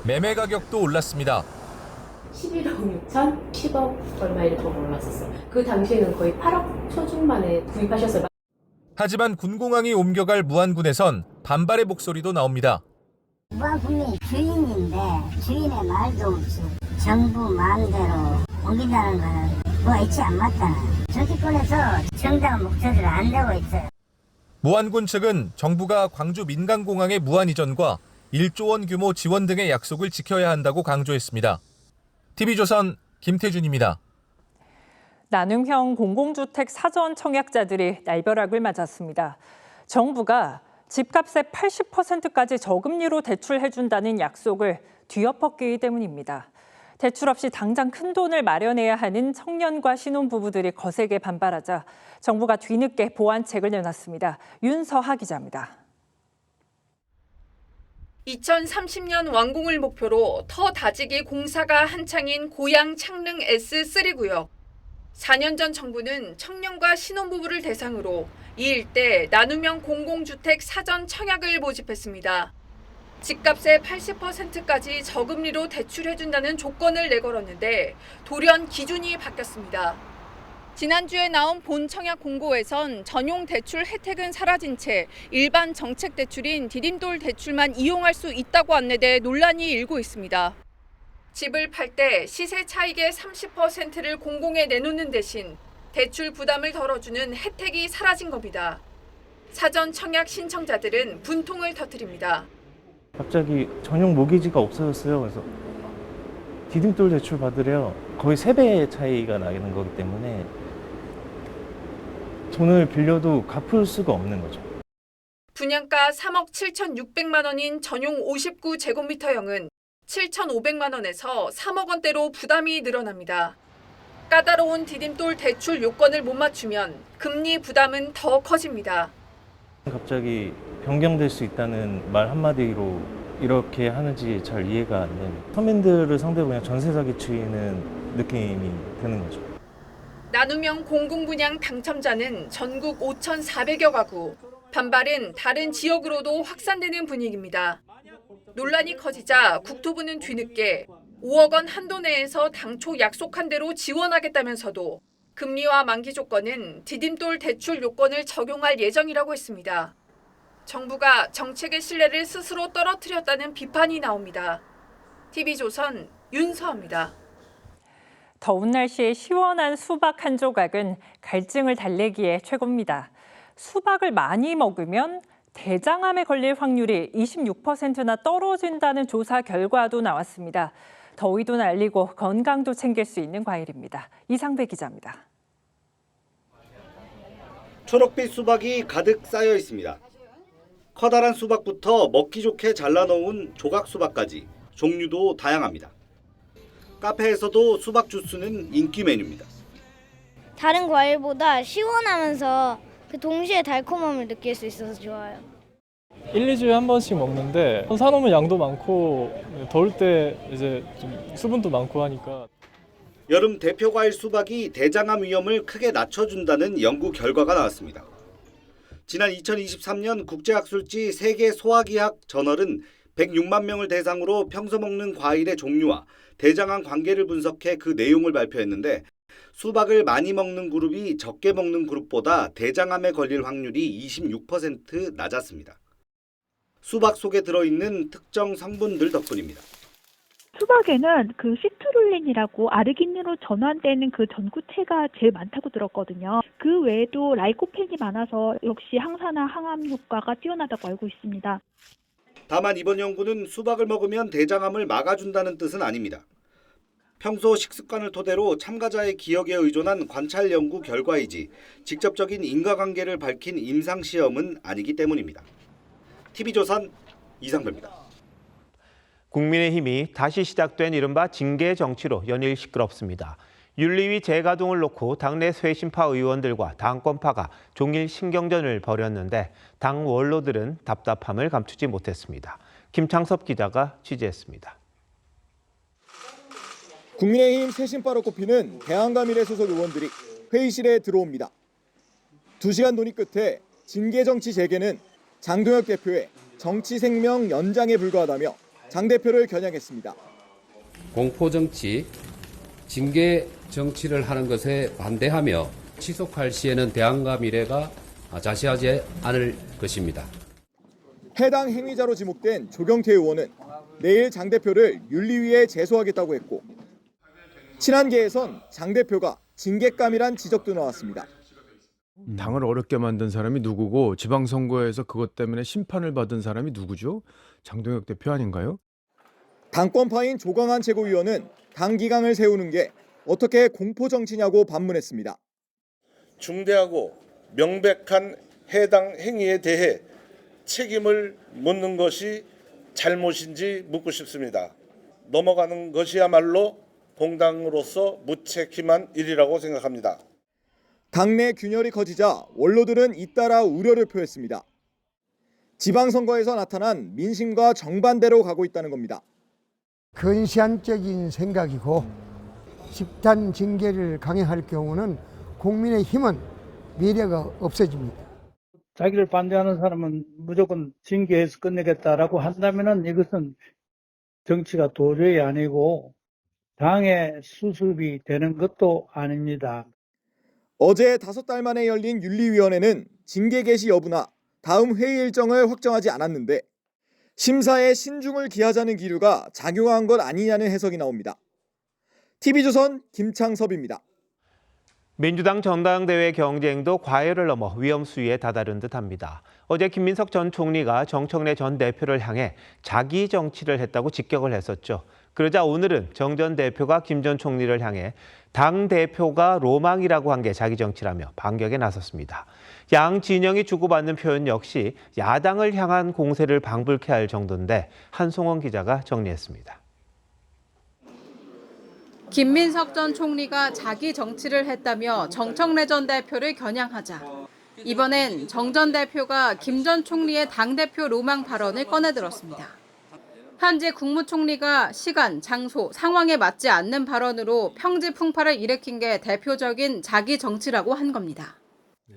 매매 가격도 올랐습니다.
11억 6천, 10억 얼마 이렇게 올랐었어요. 그 당시에는 거의 8억 초중반에 구입하셨어요.
하지만 군공항이 옮겨갈 무안군에선 반발의 목소리도 나옵니다.
무안군이 주인인데 주인의 말도 없이 정부 마음대로 옮긴다는 거는 뭐가 있지 안 맞잖아요. 정치권에서 정당한 목소리를 안 내고 있어요.
무안군 측은 정부가 광주 민간공항의 무안 이전과 1조 원 규모 지원 등의 약속을 지켜야 한다고 강조했습니다. TV조선 김태준입니다.
나눔형 공공주택 사전 청약자들이 날벼락을 맞았습니다. 정부가 집값의 80%까지 저금리로 대출해준다는 약속을 뒤엎었기 때문입니다. 대출 없이 당장 큰 돈을 마련해야 하는 청년과 신혼부부들이 거세게 반발하자 정부가 뒤늦게 보완책을 내놨습니다. 윤서하 기자입니다.
2030년 완공을 목표로 터 다지기 공사가 한창인 고양 창릉 S3구역. 4년 전 정부는 청년과 신혼부부를 대상으로 이 일대 나눔형 공공주택 사전 청약을 모집했습니다. 집값의 80%까지 저금리로 대출해준다는 조건을 내걸었는데 돌연 기준이 바뀌었습니다. 지난주에 나온 본 청약 공고에선 전용 대출 혜택은 사라진 채 일반 정책 대출인 디딤돌 대출만 이용할 수 있다고 안내돼 논란이 일고 있습니다. 집을 팔 때 시세 차익의 30%를 공공에 내놓는 대신 대출 부담을 덜어주는 혜택이 사라진 겁니다. 사전 청약 신청자들은 분통을 터뜨립니다.
갑자기 전용 모기지가 없어졌어요. 그래서 디딤돌 대출 받으려 거의 3배의 차이가 나는 거기 때문에 돈을 빌려도 갚을 수가 없는 거죠.
분양가 3억 7,600만 원인 전용 59제곱미터형은 7,500만 원에서 3억 원대로 부담이 늘어납니다. 까다로운 디딤돌 대출 요건을 못 맞추면 금리 부담은 더 커집니다.
갑자기 변경될 수 있다는 말 한마디로 이렇게 하는지 잘 이해가 안 됩니다. 서민들을 상대로 그냥 전세 사기 치는 느낌이 드는 거죠.
나누명 공공분양 당첨자는 전국 5,400여 가구, 반발은 다른 지역으로도 확산되는 분위기입니다. 논란이 커지자 국토부는 뒤늦게 5억 원 한도 내에서 당초 약속한 대로 지원하겠다면서도 금리와 만기 조건은 디딤돌 대출 요건을 적용할 예정이라고 했습니다. 정부가 정책의 신뢰를 스스로 떨어뜨렸다는 비판이 나옵니다. TV조선 윤서입니다.
더운 날씨에 시원한 수박 한 조각은 갈증을 달래기에 최고입니다. 수박을 많이 먹으면 대장암에 걸릴 확률이 26%나 떨어진다는 조사 결과도 나왔습니다. 더위도 날리고 건강도 챙길 수 있는 과일입니다. 이상배 기자입니다.
초록빛 수박이 가득 쌓여 있습니다. 커다란 수박부터 먹기 좋게 잘라놓은 조각 수박까지 종류도 다양합니다. 카페에서도 수박 주스는 인기 메뉴입니다.
다른 과일보다 시원하면서 동시에 달콤함을 느낄 수 있어서 좋아요.
1, 2주에 한 번씩 먹는데 사놓으면 양도 많고 더울 때 이제 좀 수분도 많고 하니까.
여름 대표 과일 수박이 대장암 위험을 크게 낮춰준다는 연구 결과가 나왔습니다. 지난 2023년 국제학술지 세계 소화기학 저널은 106만 명을 대상으로 평소 먹는 과일의 종류와 대장암 관계를 분석해 그 내용을 발표했는데 수박을 많이 먹는 그룹이 적게 먹는 그룹보다 대장암에 걸릴 확률이 26% 낮았습니다. 수박 속에 들어있는 특정 성분들 덕분입니다.
수박에는 그 시트룰린이라고 아르기닌으로 전환되는 그 전구체가 제일 많다고 들었거든요. 그 외에도 라이코펜이 많아서 역시 항산화 항암 효과가 뛰어나다고 알고 있습니다.
다만 이번 연구는 수박을 먹으면 대장암을 막아준다는 뜻은 아닙니다. 평소 식습관을 토대로 참가자의 기억에 의존한 관찰 연구 결과이지 직접적인 인과관계를 밝힌 임상시험은 아니기 때문입니다. TV조선 이상배입니다.
국민의힘이 다시 시작된 이른바 징계 정치로 연일 시끄럽습니다. 윤리위 재가동을 놓고 당내 쇄신파 의원들과 당권파가 종일 신경전을 벌였는데 당 원로들은 답답함을 감추지 못했습니다. 김창섭 기자가 취재했습니다.
국민의힘 쇄신파로 꼽히는 대한가미래 소속 의원들이 회의실에 들어옵니다. 2시간 논의 끝에 징계 정치 재개는 장동혁 대표의 정치 생명 연장에 불과하다며 장 대표를 겨냥했습니다.
공포정치, 징계 정치를 하는 것에 반대하며 지속할 시에는 대안과 미래가 자시하지 않을 것입니다.
해당 행위자로 지목된 조경태 의원은 내일 장 대표를 윤리위에 제소하겠다고 했고 친한계에선 장 대표가 징계감이란 지적도 나왔습니다.
당을 어렵게 만든 사람이 누구고 지방선거에서 그것 때문에 심판을 받은 사람이 누구죠? 장동혁 대표 아닌가요?
당권파인 조광한 최고위원은 당 기강을 세우는 게 어떻게 공포정치냐고 반문했습니다.
중대하고 명백한 해당 행위에 대해 책임을 묻는 것이 잘못인지 묻고 싶습니다. 넘어가는 것이야말로 공당으로서 무책임한 일이라고 생각합니다.
당내 균열이 커지자 원로들은 잇따라 우려를 표했습니다. 지방선거에서 나타난 민심과 정반대로 가고 있다는 겁니다.
근시안적인 생각이고 집단 징계를 강행할 경우는 국민의힘은 미래가 없어집니다.
자기를 반대하는 사람은 무조건 징계해서 끝내겠다라고 한다면은 이것은 정치가 도저히 아니고 당의 수습이 되는 것도 아닙니다.
어제 5달 만에 열린 윤리위원회는 징계 개시 여부나 다음 회의 일정을 확정하지 않았는데 심사에 신중을 기하자는 기류가 작용한 것 아니냐는 해석이 나옵니다. TV조선 김창섭입니다.
민주당 전당대회 경쟁도 과열을 넘어 위험 수위에 다다른 듯합니다. 어제 김민석 전 총리가 정청래 전 대표를 향해 자기 정치를 했다고 직격을 했었죠. 그러자 오늘은 정 전 대표가 김 전 총리를 향해 당 대표가 로망이라고 한 게 자기 정치라며 반격에 나섰습니다. 양 진영이 주고받는 표현 역시 야당을 향한 공세를 방불케 할 정도인데 한송원 기자가 정리했습니다.
김민석 전 총리가 자기 정치를 했다며 정청래 전 대표를 겨냥하자 이번엔 정 전 대표가 김 전 총리의 당대표 로망 발언을 꺼내들었습니다. 현재 국무총리가 시간, 장소, 상황에 맞지 않는 발언으로 평지풍파를 일으킨 게 대표적인 자기 정치라고 한 겁니다.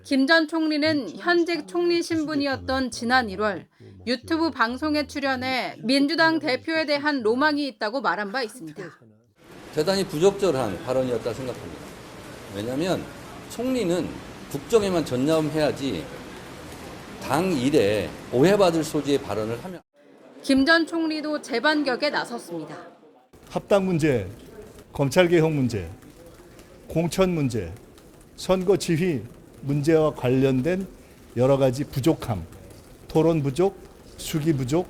김 전 총리는 현직 총리 신분이었던 지난 1월 유튜브 방송에 출연해 민주당 대표에 대한 로망이 있다고 말한 바 있습니다.
대단히 부적절한 발언이었다 생각합니다. 왜냐하면 총리는 국정에만 전념해야지 당 일에 오해받을 소지의 발언을 하면
김 전 총리도 재반격에 나섰습니다.
합당 문제, 검찰개혁 문제, 공천 문제, 선거 지휘 문제와 관련된 여러 가지 부족함, 토론 부족, 수기 부족.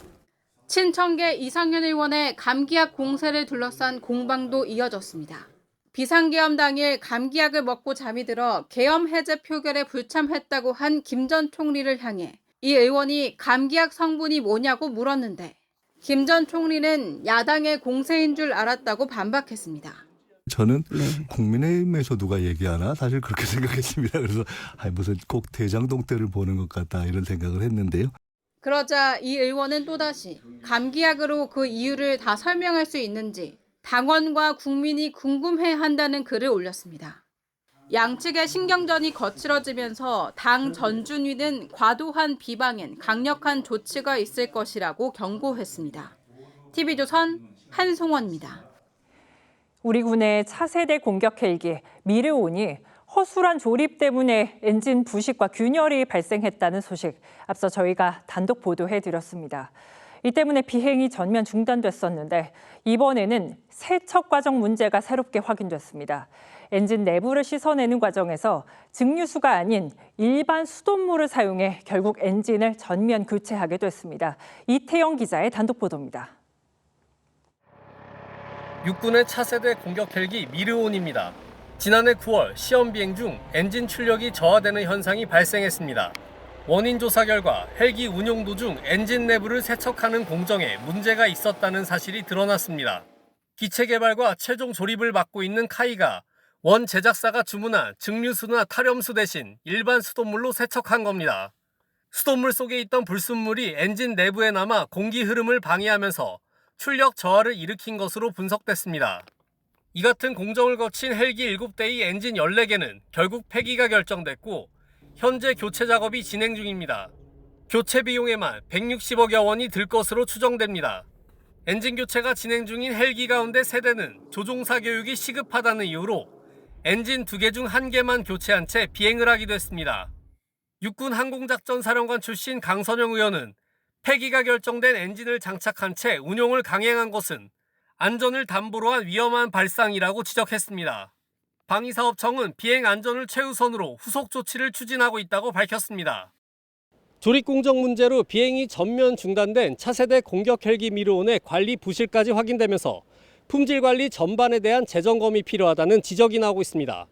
친청계 이상현 의원의 감기약 공세를 둘러싼 공방도 이어졌습니다. 비상계엄 당일 감기약을 먹고 잠이 들어 계엄 해제 표결에 불참했다고 한 김 전 총리를 향해 이 의원이 감기약 성분이 뭐냐고 물었는데 김 전 총리는 야당의 공세인 줄 알았다고 반박했습니다.
저는 국민의힘에서 누가 얘기하나 사실 그렇게 생각했습니다. 그래서 무슨 꼭 대장동 때를 보는 것 같다 이런 생각을 했는데요.
그러자 이 의원은 또다시 감기약으로 그 이유를 다 설명할 수 있는지 당원과 국민이 궁금해한다는 글을 올렸습니다. 양측의 신경전이 거칠어지면서 당 전준위는 과도한 비방엔 강력한 조치가 있을 것이라고 경고했습니다. TV조선 한송원입니다.
우리 군의 차세대 공격 헬기 미르온이 허술한 조립 때문에 엔진 부식과 균열이 발생했다는 소식 앞서 저희가 단독 보도해드렸습니다. 이 때문에 비행이 전면 중단됐었는데 이번에는 세척 과정 문제가 새롭게 확인됐습니다. 엔진 내부를 씻어내는 과정에서 증류수가 아닌 일반 수돗물을 사용해 결국 엔진을 전면 교체하게 됐습니다. 이태영 기자의 단독 보도입니다.
육군의 차세대 공격 헬기 미르온입니다. 지난해 9월 시험 비행 중 엔진 출력이 저하되는 현상이 발생했습니다. 원인 조사 결과 헬기 운용 도중 엔진 내부를 세척하는 공정에 문제가 있었다는 사실이 드러났습니다. 기체 개발과 최종 조립을 맡고 있는 카이가 원 제작사가 주문한 증류수나 탈염수 대신 일반 수돗물로 세척한 겁니다. 수돗물 속에 있던 불순물이 엔진 내부에 남아 공기 흐름을 방해하면서 출력 저하를 일으킨 것으로 분석됐습니다. 이 같은 공정을 거친 헬기 7대의 엔진 14개는 결국 폐기가 결정됐고 현재 교체 작업이 진행 중입니다. 교체 비용에만 160억여 원이 들 것으로 추정됩니다. 엔진 교체가 진행 중인 헬기 가운데 3대는 조종사 교육이 시급하다는 이유로 엔진 2개 중 1개만 교체한 채 비행을 하기도 했습니다. 육군 항공작전사령관 출신 강선영 의원은 폐기가 결정된 엔진을 장착한 채 운용을 강행한 것은 안전을 담보로 한 위험한 발상이라고 지적했습니다. 방위사업청은 비행 안전을 최우선으로 후속 조치를 추진하고 있다고 밝혔습니다.
조립 공정 문제로 비행이 전면 중단된 차세대 공격 헬기 미르온의 관리 부실까지 확인되면서 품질 관리 전반에 대한 재점검이 필요하다는 지적이 나오고 있습니다.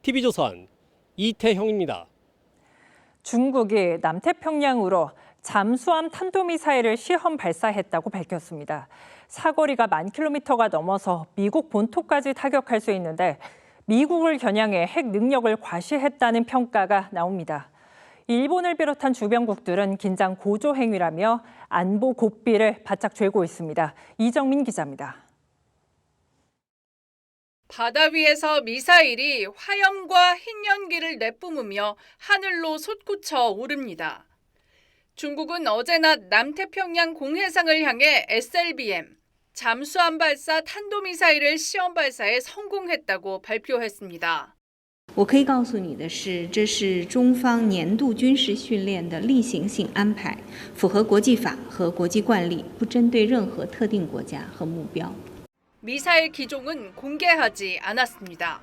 TV조선 이태형입니다.
중국이 남태평양으로 잠수함 탄도미사일을 시험 발사했다고 밝혔습니다. 사거리가 10,000km가 넘어서 미국 본토까지 타격할 수 있는데 미국을 겨냥해 핵 능력을 과시했다는 평가가 나옵니다. 일본을 비롯한 주변국들은 긴장 고조 행위라며 안보 고삐를 바짝 쥐고 있습니다. 이정민 기자입니다.
바다 위에서 미사일이 화염과 흰 연기를 내뿜으며 하늘로 솟구쳐 오릅니다. 중국은 어제 낮 남태평양 공해상을 향해 SLBM, 잠수함 발사 탄도미사일을 시험 발사에 성공했다고 발표했습니다.
我可以告诉你的是，这是中方年度军事训练的例行性安排，符合国际法和国际惯例，不针对任何特定国家和目标。
미사일 기종은 공개하지 않았습니다.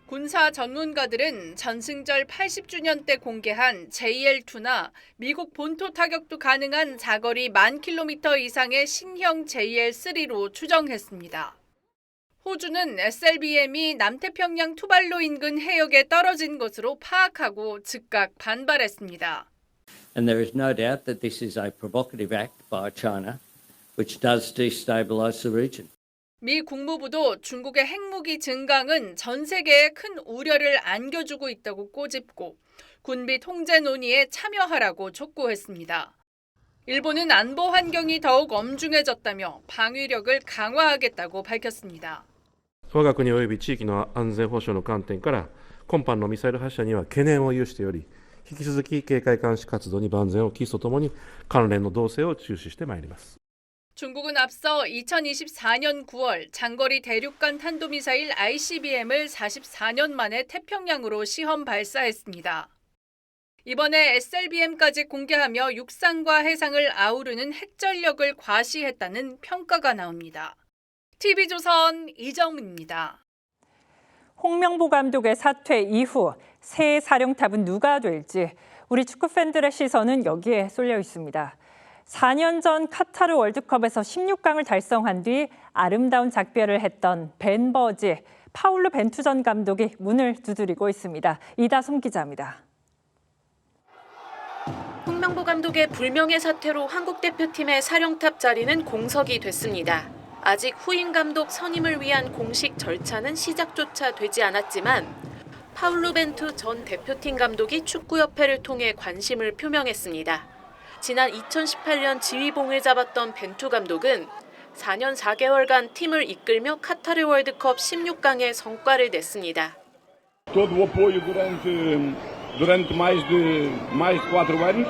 군사 전문가들은 전승절 80주년 때 공개한 JL-2나 미국 본토 타격도 가능한 자거리 1000km 이상의 신형 JL-3로 추정했습니다. 호주는 SLBM이 남태평양 투발로 인근 해역에 떨어진 것으로 파악하고 즉각 반발했습니다.
And there is no doubt that this is a provocative act by China, which does destabilise the region.
미 국무부도 중국의 핵무기 증강은 전 세계에 큰 우려를 안겨주고 있다고 꼬집고 군비 통제 논의에 참여하라고 촉구했습니다. 일본은 안보 환경이 더욱 엄중해졌다며 방위력을 강화하겠다고 밝혔습니다.
我が国及び地域の安全保障の観点から今般のミサイル発射には懸念を有しており、引き続き警戒監視活動に万全を期すとともに関連の動静を注視してまいります。
중국은 앞서 2024년 9월 장거리 대륙간 탄도미사일 ICBM을 44년 만에 태평양으로 시험 발사했습니다. 이번에 SLBM까지 공개하며 육상과 해상을 아우르는 핵전력을 과시했다는 평가가 나옵니다. TV조선 이정민입니다.
홍명보 감독의 사퇴 이후 새 사령탑은 누가 될지 우리 축구 팬들의 시선은 여기에 쏠려 있습니다. 4년 전 카타르 월드컵에서 16강을 달성한 뒤 아름다운 작별을 했던 벤 버지, 파울루 벤투전 감독이 문을 두드리고 있습니다. 이다솜 기자입니다.
홍명보 감독의 불명예 사퇴로 한국 대표팀의 사령탑 자리는 공석이 됐습니다. 아직 후임 감독 선임을 위한 공식 절차는 시작조차 되지 않았지만 파울루 벤투 전 대표팀 감독이 축구협회를 통해 관심을 표명했습니다. 지난 2018년 지휘봉을 잡았던 벤투 감독은 4년 4개월간 팀을 이끌며 카타르 월드컵 16강에 성과를 냈습니다.
Todo o apoio durante mais de 4 anos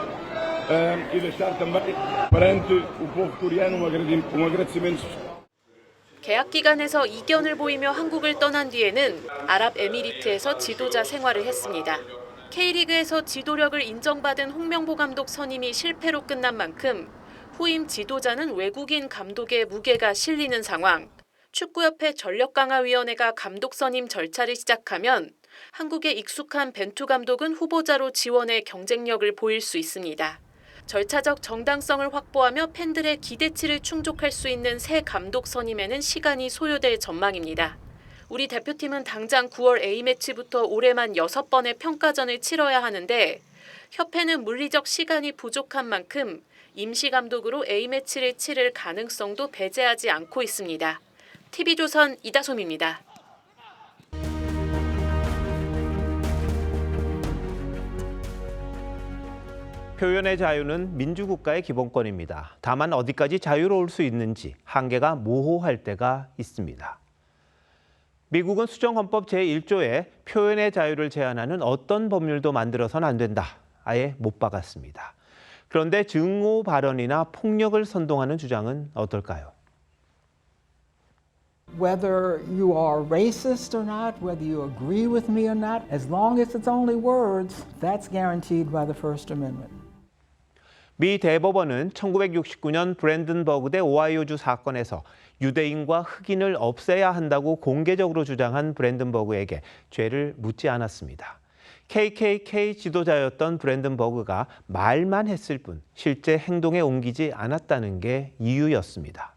e deixar também perante o povo coreano um agradecimento.
계약 기간에서 이견을 보이며 한국을 떠난 뒤에는 아랍에미리트에서 지도자 생활을 했습니다. K리그에서 지도력을 인정받은 홍명보 감독 선임이 실패로 끝난 만큼 후임 지도자는 외국인 감독의 무게가 실리는 상황. 축구협회 전력강화위원회가 감독 선임 절차를 시작하면 한국에 익숙한 벤투 감독은 후보자로 지원해 경쟁력을 보일 수 있습니다. 절차적 정당성을 확보하며 팬들의 기대치를 충족할 수 있는 새 감독 선임에는 시간이 소요될 전망입니다. 우리 대표팀은 당장 9월 A매치부터 올해만 6번의 평가전을 치러야 하는데 협회는 물리적 시간이 부족한 만큼 임시 감독으로 A매치를 치를 가능성도 배제하지 않고 있습니다. TV조선 이다솜입니다.
표현의 자유는 민주국가의 기본권입니다. 다만 어디까지 자유로울 수 있는지 한계가 모호할 때가 있습니다. 미국은 수정헌법 제1조에 표현의 자유를 제한하는 어떤 법률도 만들어서는 안 된다. 아예 못 박았습니다. 그런데 증오 발언이나 폭력을 선동하는 주장은 어떨까요?
Whether you are racist or not, whether you agree with me or not, as long as it's only words, that's guaranteed by the First Amendment.
미 대법원은 1969년 브랜든버그 대 오하이오주 사건에서 유대인과 흑인을 없애야 한다고 공개적으로 주장한 브랜든버그에게 죄를 묻지 않았습니다. KKK 지도자였던 브랜든버그가 말만 했을 뿐 실제 행동에 옮기지 않았다는 게 이유였습니다.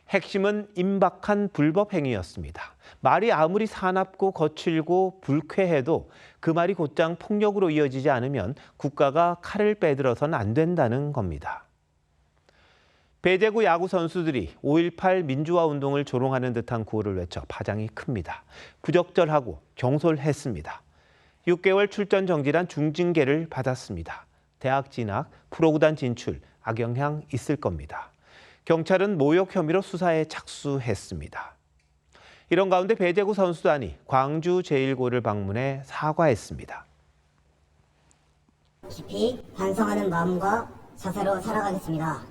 핵심은 임박한 불법 행위였습니다. 말이 아무리 사납고 거칠고 불쾌해도 그 말이 곧장 폭력으로 이어지지 않으면 국가가 칼을 빼들어서는 안 된다는 겁니다. 배제구 야구 선수들이 5.18 민주화 운동을 조롱하는 듯한 구호를 외쳐 파장이 큽니다. 부적절하고 경솔했습니다. 6개월 출전 정지란 중징계를 받았습니다. 대학 진학, 프로구단 진출, 악영향 있을 겁니다. 경찰은 모욕 혐의로 수사에 착수했습니다. 이런 가운데 배제구 선수단이 광주 제1고를 방문해 사과했습니다.
깊이 반성하는 마음과 자세로 살아가겠습니다.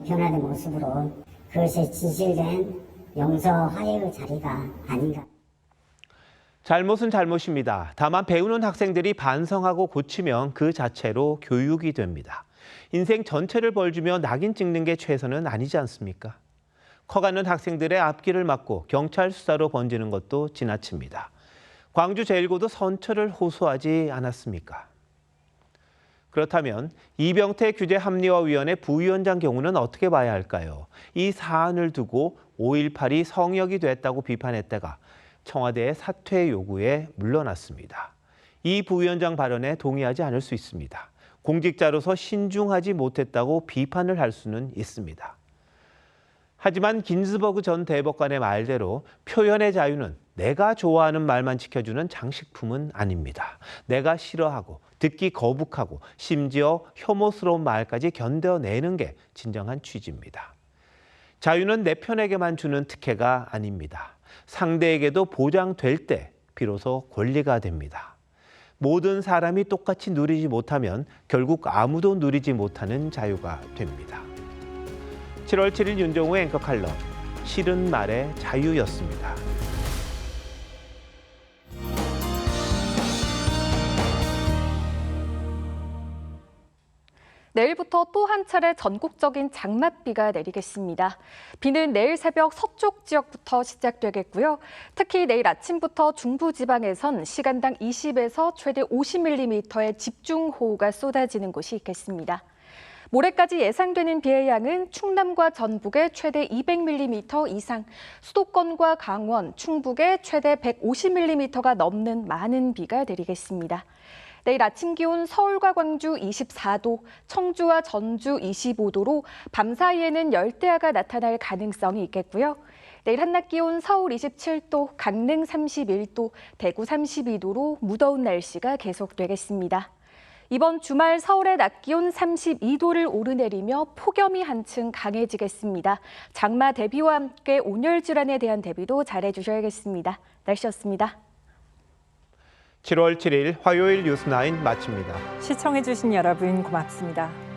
변화된 모습으로 그것이 진실된 용서화해의 자리가 아닌가.
잘못은 잘못입니다. 다만 배우는 학생들이 반성하고 고치면 그 자체로 교육이 됩니다. 인생 전체를 벌주며 낙인 찍는 게 최선은 아니지 않습니까? 커가는 학생들의 앞길을 막고 경찰 수사로 번지는 것도 지나칩니다. 광주 제1고도 선처를 호소하지 않았습니까? 그렇다면 이병태 규제합리화위원회 부위원장 경우는 어떻게 봐야 할까요? 이 사안을 두고 5.18이 성역이 됐다고 비판했다가 청와대의 사퇴 요구에 물러났습니다. 이 부위원장 발언에 동의하지 않을 수 있습니다. 공직자로서 신중하지 못했다고 비판을 할 수는 있습니다. 하지만 긴즈버그 전 대법관의 말대로 표현의 자유는 내가 좋아하는 말만 지켜주는 장식품은 아닙니다. 내가 싫어하고 듣기 거북하고 심지어 혐오스러운 말까지 견뎌내는 게 진정한 취지입니다. 자유는 내 편에게만 주는 특혜가 아닙니다. 상대에게도 보장될 때 비로소 권리가 됩니다. 모든 사람이 똑같이 누리지 못하면 결국 아무도 누리지 못하는 자유가 됩니다. 7월 7일 윤정우의 앵커 칼럼, 싫은 말의 자유였습니다.
내일부터 또 한 차례 전국적인 장맛비가 내리겠습니다. 비는 내일 새벽 서쪽 지역부터 시작되겠고요. 특히 내일 아침부터 중부지방에선 시간당 20에서 최대 50mm의 집중호우가 쏟아지는 곳이 있겠습니다. 모레까지 예상되는 비의 양은 충남과 전북에 최대 200mm 이상, 수도권과 강원, 충북에 최대 150mm가 넘는 많은 비가 내리겠습니다. 내일 아침 기온 서울과 광주 24도, 청주와 전주 25도로 밤 사이에는 열대야가 나타날 가능성이 있겠고요. 내일 한낮 기온 서울 27도, 강릉 31도, 대구 32도로 무더운 날씨가 계속되겠습니다. 이번 주말 서울의 낮 기온 32도를 오르내리며 폭염이 한층 강해지겠습니다. 장마 대비와 함께 온열 질환에 대한 대비도 잘해주셔야겠습니다. 날씨였습니다.
7월 7일 화요일 뉴스9 마칩니다.
시청해주신 여러분 고맙습니다.